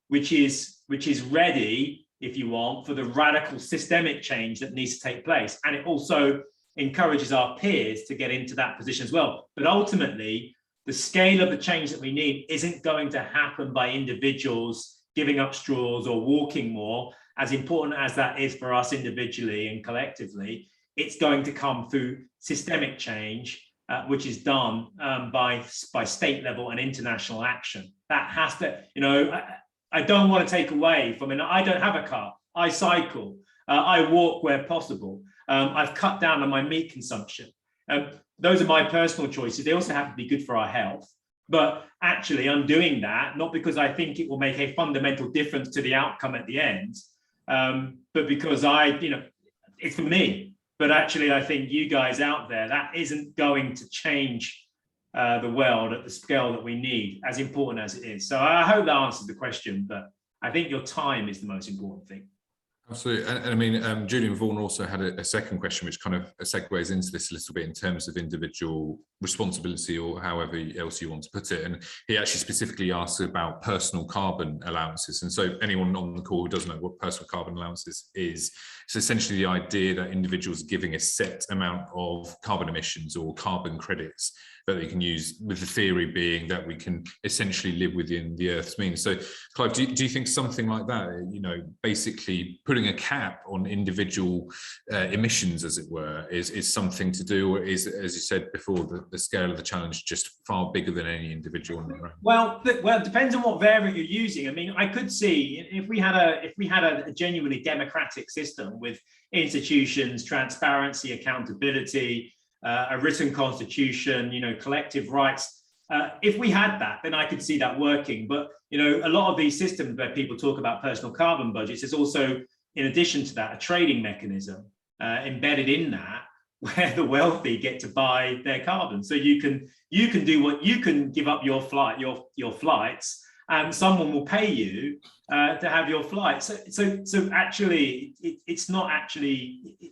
which is ready, if you want, for the radical systemic change that needs to take place. And it also encourages our peers to get into that position as well. But ultimately, the scale of the change that we need isn't going to happen by individuals giving up straws or walking more, as important as that is for us individually and collectively. It's going to come through systemic change, which is done by state level and international action. That has to, I don't want to take away from it. I don't have a car. I cycle. I walk where possible. I've cut down on my meat consumption. Those are my personal choices. They also have to be good for our health. But actually, I'm doing that not because I think it will make a fundamental difference to the outcome at the end, but because it's for me. But actually, I think you guys out there, that isn't going to change the world at the scale that we need, as important as it is. So I hope that answers the question, but I think your time is the most important thing. Absolutely. And I mean, Julian Vaughan also had a second question, which kind of segues into this a little bit in terms of individual responsibility, or however else you want to put it. And he actually specifically asked about personal carbon allowances. And so anyone on the call who doesn't know what personal carbon allowances is, it's essentially the idea that individuals are giving a set amount of carbon emissions or carbon credits that they can use, with the theory being that we can essentially live within the Earth's means. So, Clive, do you think something like that, basically putting a cap on individual emissions, as it were, is something to do, or is, as you said before, the scale of the challenge just far bigger than any individual on their own? Well, it depends on what variable you're using. I mean, I could see if we had a genuinely democratic system with institutions, transparency, accountability, a written constitution, collective rights. If we had that, then I could see that working. But, a lot of these systems where people talk about personal carbon budgets, there's also, in addition to that, a trading mechanism embedded in that, where the wealthy get to buy their carbon. So you can give up your flights, and someone will pay you to have your flight. So actually, it's not actually.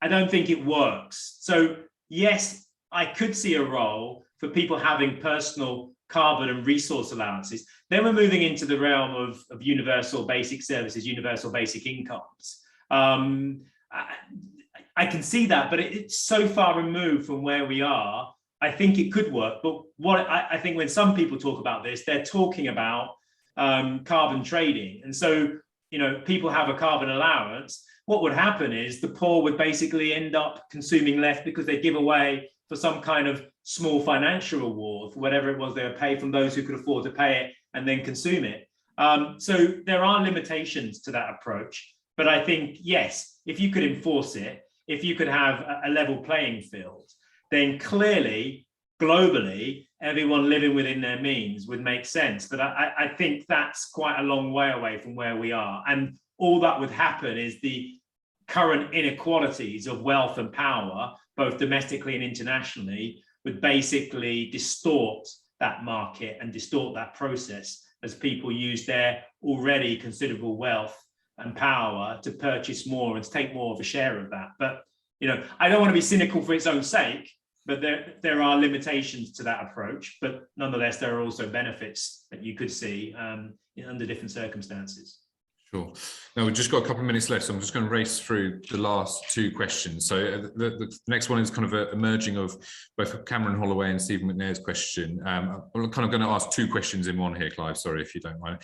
I don't think it works. So yes, I could see a role for people having personal carbon and resource allowances. Then we're moving into the realm of universal basic services, universal basic incomes. I can see that, but it's so far removed from where we are. I think it could work. But what I think when some people talk about this, they're talking about carbon trading. And so, people have a carbon allowance. What would happen is the poor would basically end up consuming less because they give away for some kind of small financial reward for whatever it was they were paid from those who could afford to pay it and then consume it. So there are limitations to that approach. But I think, yes, if you could enforce it, if you could have a level playing field, then clearly, globally, everyone living within their means would make sense. But I think that's quite a long way away from where we are. And all that would happen is the current inequalities of wealth and power, both domestically and internationally, would basically distort that market and distort that process as people use their already considerable wealth and power to purchase more and to take more of a share of that. But, I don't want to be cynical for its own sake, but there are limitations to that approach. But nonetheless, there are also benefits that you could see under different circumstances. Sure. Now we've just got a couple of minutes left, so I'm just going to race through the last two questions. So the next one is kind of a merging of both Cameron Holloway and Stephen McNair's question. I'm kind of going to ask two questions in one here, Clive, sorry if you don't mind.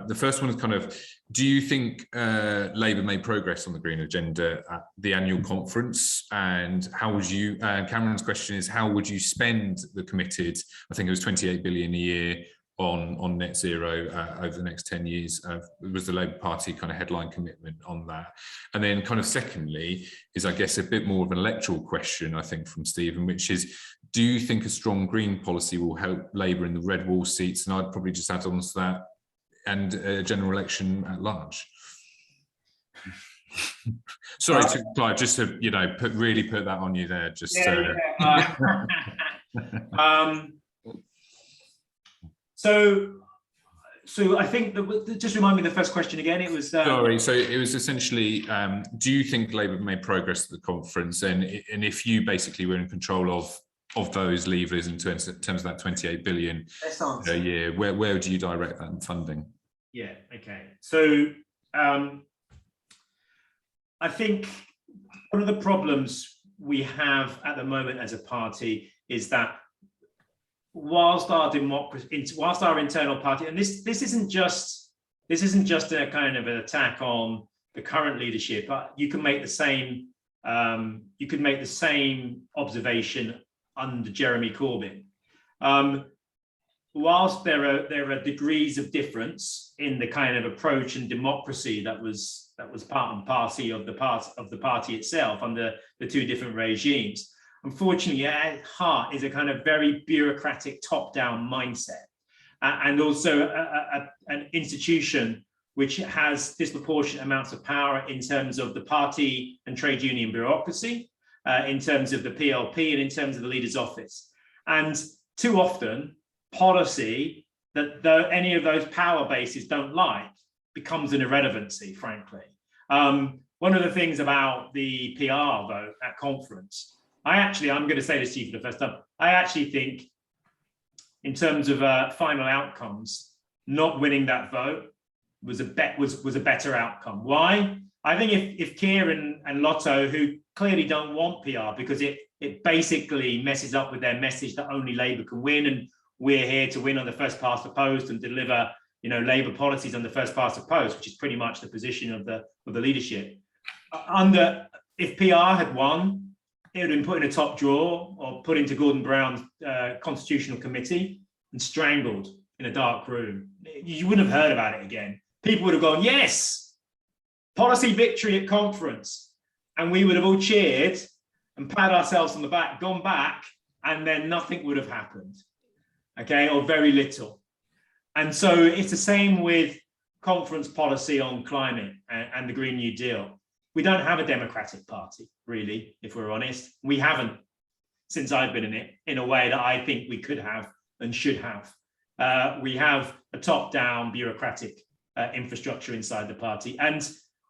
The first one is kind of, do you think Labour made progress on the green agenda at the annual conference? And how would you, Cameron's question is, how would you spend the committed, I think it was 28 billion a year, on net zero over the next 10 years. Was the Labour Party kind of headline commitment on that? And then kind of secondly is, I guess, a bit more of an electoral question, I think, from Stephen, which is, do you think a strong green policy will help Labour in the red wall seats? And I'd probably just add on to that, and a general election at large. Sorry, Clive, just to really put that on you there. Just So I think just remind me the first question again. It was sorry. So it was essentially, do you think Labour made progress at the conference, and if you basically were in control of those levers in terms of that 28 billion a year, where would you direct that funding? Yeah. Okay. So I think one of the problems we have at the moment as a party is that whilst our internal party, and this isn't just a kind of an attack on the current leadership, but you can make the same observation under Jeremy Corbyn. Whilst there are degrees of difference in the kind of approach and democracy that was part and parcel of the party itself under the two different regimes, unfortunately, at heart is a kind of very bureaucratic top-down mindset, and also an institution which has disproportionate amounts of power in terms of the party and trade union bureaucracy, in terms of the PLP, and in terms of the leader's office. And too often, policy that any of those power bases don't like becomes an irrelevancy, frankly. One of the things about the PR vote at conference, I'm going to say this to you for the first time, I actually think in terms of final outcomes, not winning that vote was a better outcome. Why? I think if Keir and Lotto, who clearly don't want PR because it basically messes up with their message that only Labour can win, and we're here to win on the first past the post and deliver, Labour policies on the first past the post, which is pretty much the position of the leadership. If PR had won, it would have been put in a top drawer or put into Gordon Brown's constitutional committee and strangled in a dark room. You wouldn't have heard about it again. People would have gone, yes, policy victory at conference. And we would have all cheered and patted ourselves on the back, gone back, and then nothing would have happened. Okay, or very little. And so it's the same with conference policy on climate and the Green New Deal. We don't have a democratic party, really, if we're honest. We haven't, since I've been in it, in a way that I think we could have and should have. We have a top-down bureaucratic infrastructure inside the party. And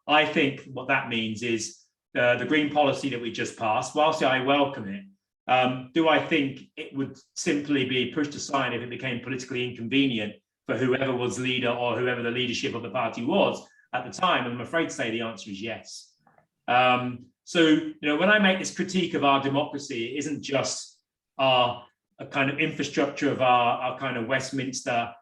I think what that means is the green policy that we just passed, whilst I welcome it, do I think it would simply be pushed aside if it became politically inconvenient for whoever was leader or whoever the leadership of the party was at the time? And I'm afraid to say the answer is yes. So, when I make this critique of our democracy, it isn't just a kind of infrastructure of our kind of Westminster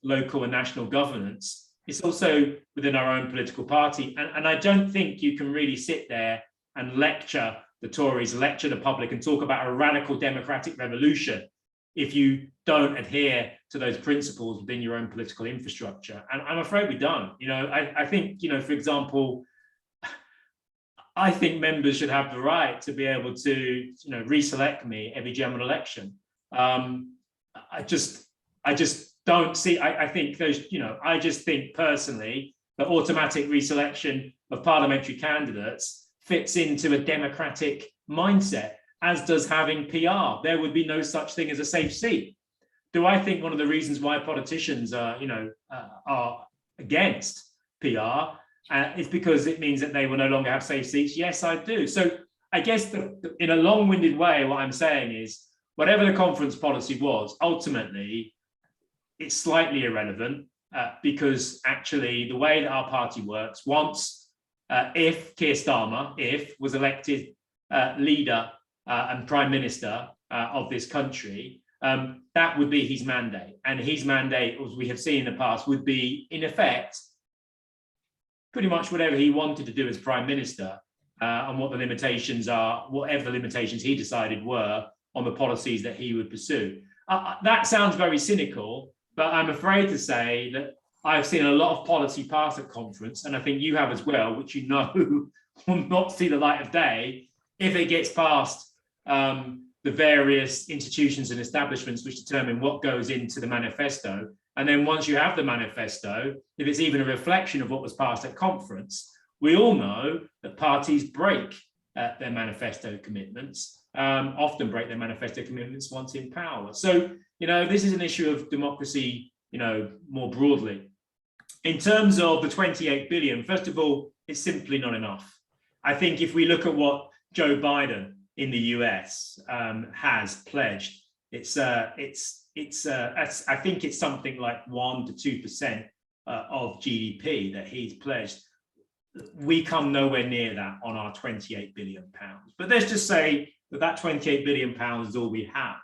local and national governance. It's also within our own political party. And I don't think you can really sit there and lecture the Tories, lecture the public and talk about a radical democratic revolution if you don't adhere to those principles within your own political infrastructure. And I'm afraid we don't. I think, for example, I think members should have the right to be able to, reselect me every general election. I just don't see, I think those, I just think personally that automatic reselection of parliamentary candidates fits into a democratic mindset, as does having PR. There would be no such thing as a safe seat. Do I think one of the reasons why politicians are against PR is because it means that they will no longer have safe seats? Yes, I do. So I guess in a long-winded way, what I'm saying is, whatever the conference policy was, ultimately, it's slightly irrelevant because actually the way that our party works, once if Keir Starmer, was elected leader and prime minister of this country, that would be his mandate. And his mandate, as we have seen in the past, would be, in effect, pretty much whatever he wanted to do as prime minister and what the limitations are, whatever the limitations he decided were on the policies that he would pursue. That sounds very cynical, But I'm afraid to say that I've seen a lot of policy pass at conference, and I think you have as well, which you know will not see the light of day if it gets past the various institutions and establishments which determine what goes into the manifesto. And then once you have the manifesto, if it's even a reflection of what was passed at conference, we all know that parties break their manifesto commitments, often break their manifesto commitments once in power. So, this is an issue of democracy, more broadly. In terms of the 28 billion, first of all, it's simply not enough. I think if we look at what Joe Biden in the US has pledged, I think it's something like 1 to 2% of GDP that he's pledged. We come nowhere near that on our 28 billion pounds. But let's just say that 28 billion pounds is all we have.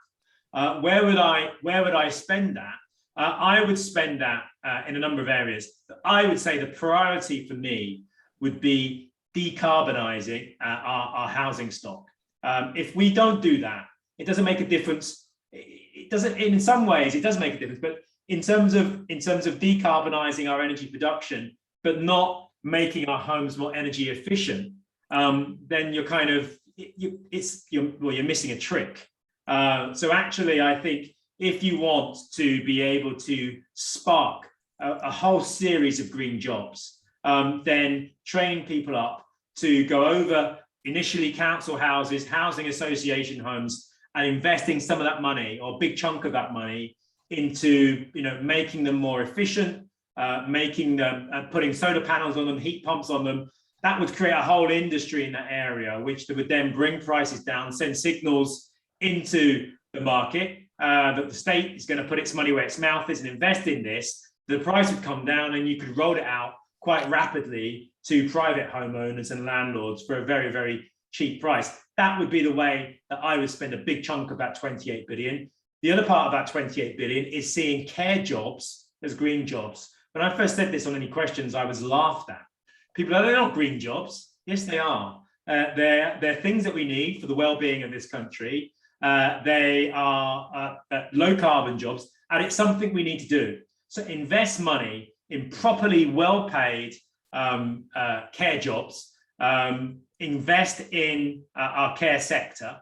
Where would I spend that? I would spend that in a number of areas. I would say the priority for me would be decarbonising our housing stock. If we don't do that, it doesn't make a difference. It doesn't. In some ways, it does make a difference. But in terms of decarbonising our energy production, but not making our homes more energy efficient, then you're kind of you're missing a trick. So actually, I think if you want to be able to spark a whole series of green jobs, then train people up to go over initially council houses, housing association homes, and investing some of that money or a big chunk of that money into making them more efficient, making them putting solar panels on them, heat pumps on them. That would create a whole industry in that area, which would then bring prices down, send signals into the market that the state is going to put its money where its mouth is and invest in this. The price would come down and you could roll it out quite rapidly to private homeowners and landlords for a very, very cheap price. That would be the way that I would spend a big chunk of that 28 billion. The other part of that 28 billion is seeing care jobs as green jobs. When I first said this on Any Questions, I was laughed at. People are, they're not green jobs. Yes, they are. They're things that we need for the well-being of this country. They are low carbon jobs, and it's something we need to do. So invest money in properly well-paid care jobs, invest in our care sector,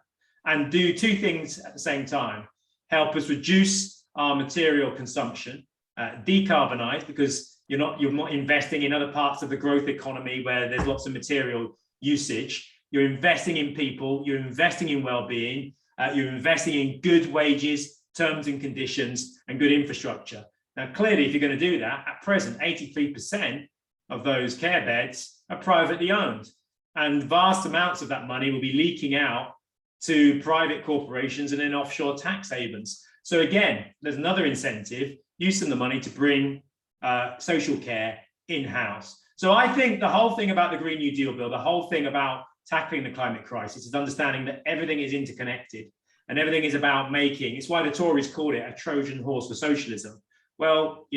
and do two things at the same time. Help us reduce our material consumption, decarbonize, because you're not investing in other parts of the growth economy where there's lots of material usage. You're investing in people, you're investing in well-being, you're investing in good wages, terms and conditions, and good infrastructure. Now, clearly, if you're going to do that, at present, 83% of those care beds are privately owned, and vast amounts of that money will be leaking out to private corporations and in offshore tax havens. So again, there's another incentive, use some of the money to bring social care in-house. So I think the whole thing about the Green New Deal bill, the whole thing about tackling the climate crisis is understanding that everything is interconnected and everything is about making, it's why the Tories call it a Trojan horse for socialism. Well,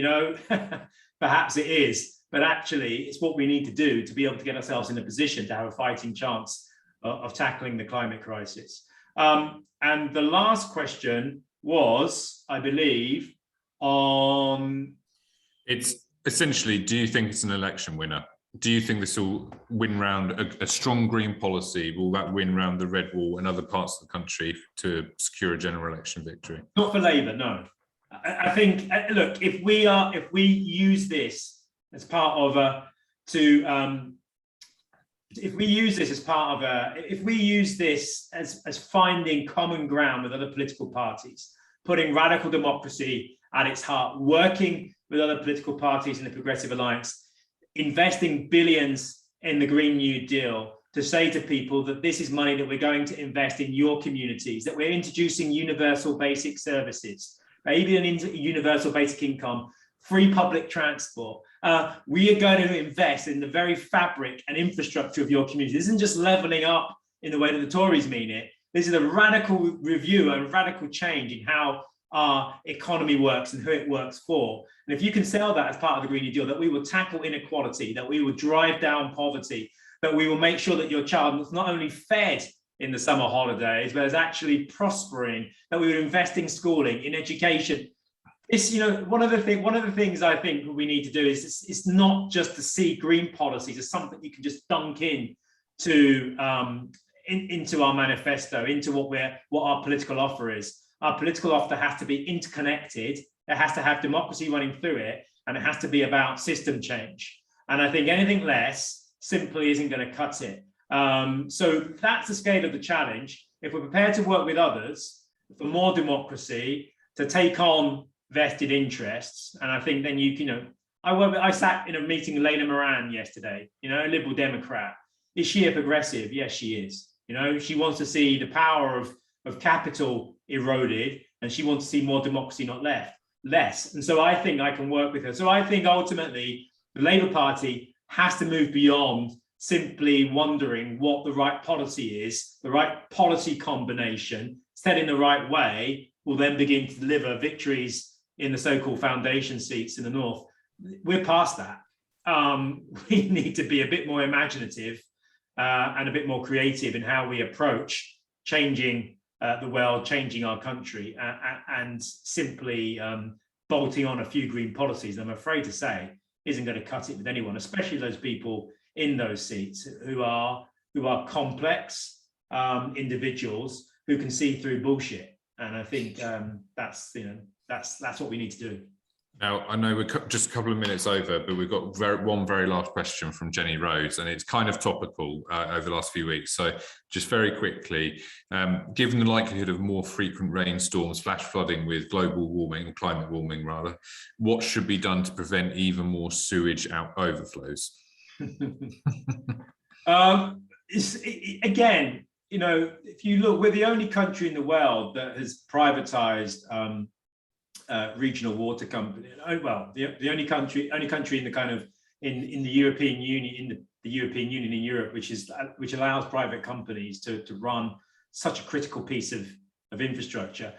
perhaps it is, but actually it's what we need to do to be able to get ourselves in a position to have a fighting chance of tackling the climate crisis. And the last question was, I believe, on... It's essentially, do you think it's an election winner? Do you think this will win round a strong green policy? Will that win round the red wall and other parts of the country to secure a general election victory? Not for Labour, no. I think, look, if we use this as part of if we use this as finding common ground with other political parties, putting radical democracy at its heart, working with other political parties in the Progressive Alliance, investing billions in the Green New Deal to say to people that this is money that we're going to invest in your communities, that we're introducing universal basic services, maybe an universal basic income, free public transport. We are going to invest in the very fabric and infrastructure of your community. This isn't just levelling up in the way that the Tories mean it. This is a radical review and radical change in how our economy works and who it works for. And if you can sell that as part of the Green New Deal, that we will tackle inequality, that we will drive down poverty, that we will make sure that your child is not only fed in the summer holidays, but is actually prospering, that we will invest in schooling, in education. It's, one of the things I think we need to do is it's not just to see green policies as something you can just dunk in to into our manifesto, into what our political offer is. Our political offer has to be interconnected. It has to have democracy running through it, and it has to be about system change. And I think anything less simply isn't going to cut it. So that's the scale of the challenge. If we're prepared to work with others for more democracy, to take on vested interests, and I think then I sat in a meeting with Lena Moran yesterday, a Liberal Democrat. Is she a progressive? Yes, she is. She wants to see the power of capital eroded, and she wants to see more democracy, not less. And so I think I can work with her. So I think ultimately the Labour Party has to move beyond simply wondering what the right policy is, the right policy combination, set in the right way, will then begin to deliver victories in the so-called foundation seats in the north. We're past that. We need to be a bit more imaginative and a bit more creative in how we approach changing the world, changing our country, and simply bolting on a few green policies, I'm afraid to say, isn't going to cut it with anyone, especially those people in those seats who are complex individuals who can see through bullshit. And I think that's what we need to do. Now, I know we're just a couple of minutes over, but we've got one very last question from Jenny Rhodes, and it's kind of topical over the last few weeks. So just very quickly, given the likelihood of more frequent rainstorms, flash flooding with global warming, climate warming rather, what should be done to prevent even more sewage overflows? Again, if you look, we're the only country in the world that has privatized regional water company. Well, the only country in the kind of in the European Union, the European Union in Europe, which allows private companies to run such a critical piece of infrastructure.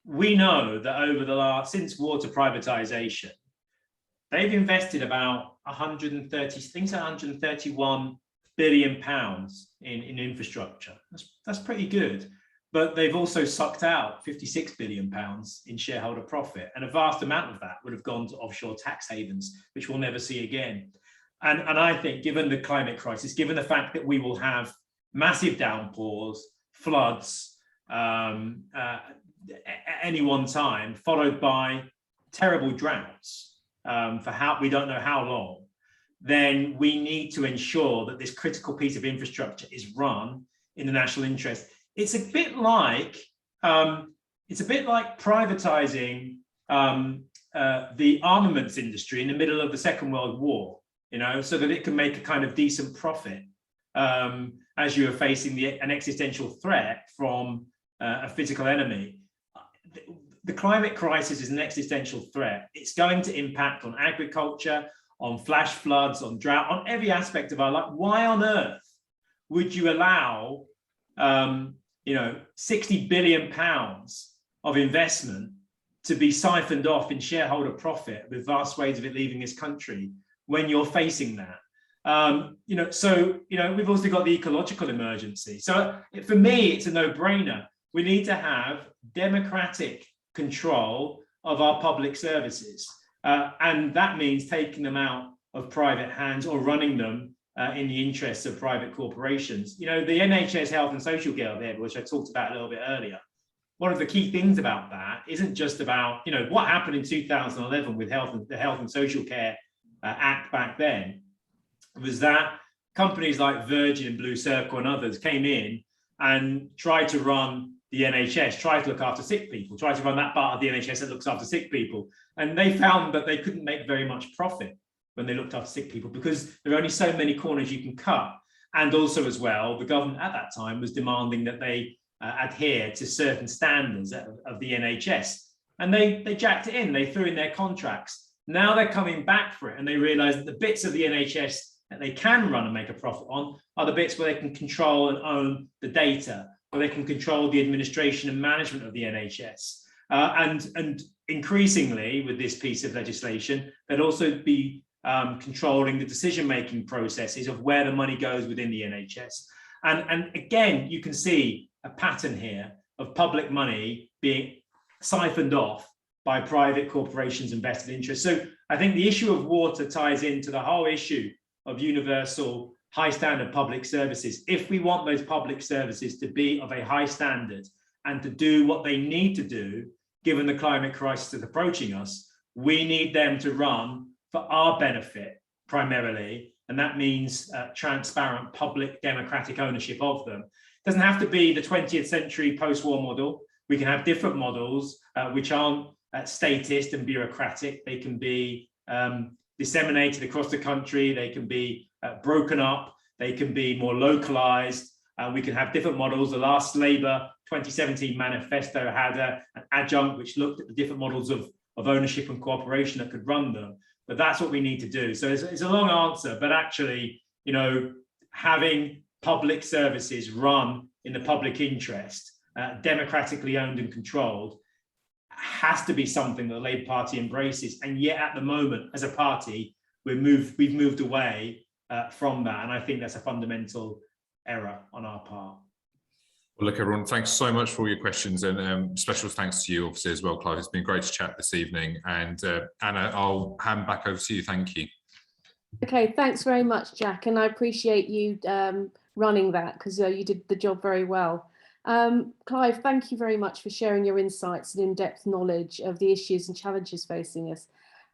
We know that since water privatization, they've invested about 131 billion pounds in infrastructure. That's pretty good. But they've also sucked out 56 billion pounds in shareholder profit, and a vast amount of that would have gone to offshore tax havens, which we'll never see again. And I think, given the climate crisis, given the fact that we will have massive downpours, floods at any one time, followed by terrible droughts we don't know how long, then we need to ensure that this critical piece of infrastructure is run in the national interest. It's a bit like privatizing the armaments industry in the middle of the Second World War, so that it can make a kind of decent profit as you are facing an existential threat from a physical enemy. The climate crisis is an existential threat. It's going to impact on agriculture, on flash floods, on drought, on every aspect of our life. Why on earth would you allow 60 billion pounds of investment to be siphoned off in shareholder profit, with vast swathes of it leaving this country when you're facing that? We've also got the ecological emergency. So for me, it's a no-brainer. We need to have democratic control of our public services. And that means taking them out of private hands or running them in the interests of private corporations. The NHS Health and Social Care Bill, which I talked about a little bit earlier, one of the key things about that isn't just about, what happened in 2011 with the Health and Social Care Act back then, was that companies like Virgin and Blue Circle and others came in and tried to run the NHS, tried to look after sick people, tried to run that part of the NHS that looks after sick people. And they found that they couldn't make very much profit when they looked after sick people, because there are only so many corners you can cut. And also as well, the government at that time was demanding that they adhere to certain standards of the NHS. And they jacked it in, they threw in their contracts. Now they're coming back for it, and they realize that the bits of the NHS that they can run and make a profit on are the bits where they can control and own the data, where they can control the administration and management of the NHS. And increasingly with this piece of legislation, they'd also be controlling the decision-making processes of where the money goes within the NHS. And again, you can see a pattern here of public money being siphoned off by private corporations and vested interests. So I think the issue of water ties into the whole issue of universal high standard public services. If we want those public services to be of a high standard and to do what they need to do, given the climate crisis that's approaching us, we need them to run for our benefit primarily. And that means transparent public democratic ownership of them. It doesn't have to be the 20th century post-war model. We can have different models which aren't statist and bureaucratic. They can be disseminated across the country. They can be broken up. They can be more localized. We can have different models. The last Labour 2017 manifesto had an adjunct which looked at the different models of ownership and cooperation that could run them. But that's what we need to do. So it's a long answer, but actually, you know, having public services run in the public interest, democratically owned and controlled, has to be something that the Labour Party embraces. And yet at the moment, as a party, we've moved away from that. And I think that's a fundamental error on our part. Well, look, everyone, thanks so much for all your questions, and special thanks to you, obviously, as well, Clive. It's been great to chat this evening. And Anna, I'll hand back over to you. Thank you. Okay, thanks very much, Jack. And I appreciate you running that, because you did the job very well. Clive, thank you very much for sharing your insights and in-depth knowledge of the issues and challenges facing us.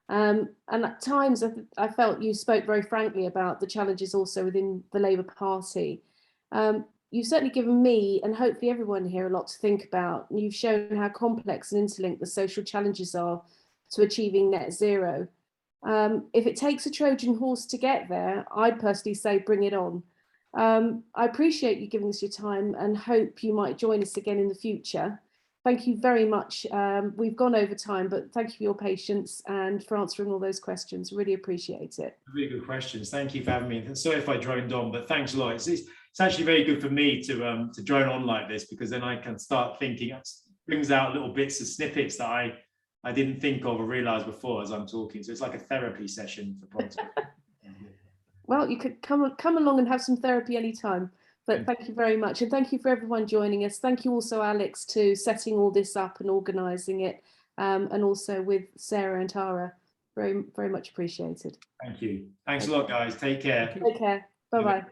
And at times, I felt you spoke very frankly about the challenges also within the Labour Party. You've certainly given me, and hopefully everyone here, a lot to think about. And you've shown how complex and interlinked the social challenges are to achieving net zero. If it takes a Trojan horse to get there, I'd personally say bring it on. I appreciate you giving us your time and hope you might join us again in the future. Thank you very much. We've gone over time, but thank you for your patience and for answering all those questions. Really appreciate it. Really good questions. Thank you for having me. Sorry if I droned on, but thanks a lot. It's actually very good for me to drone on like this, because then I can start thinking. It brings out little bits of snippets that I didn't think of or realize before as I'm talking. So it's like a therapy session for politics. Well, you could come along and have some therapy anytime. But thank you very much. And thank you for everyone joining us. Thank you also, Alex, to setting all this up and organising it. And also with Sarah and Tara. Very, very much appreciated. Thank you. Thanks a lot, guys. Take care. Take care. Bye-bye.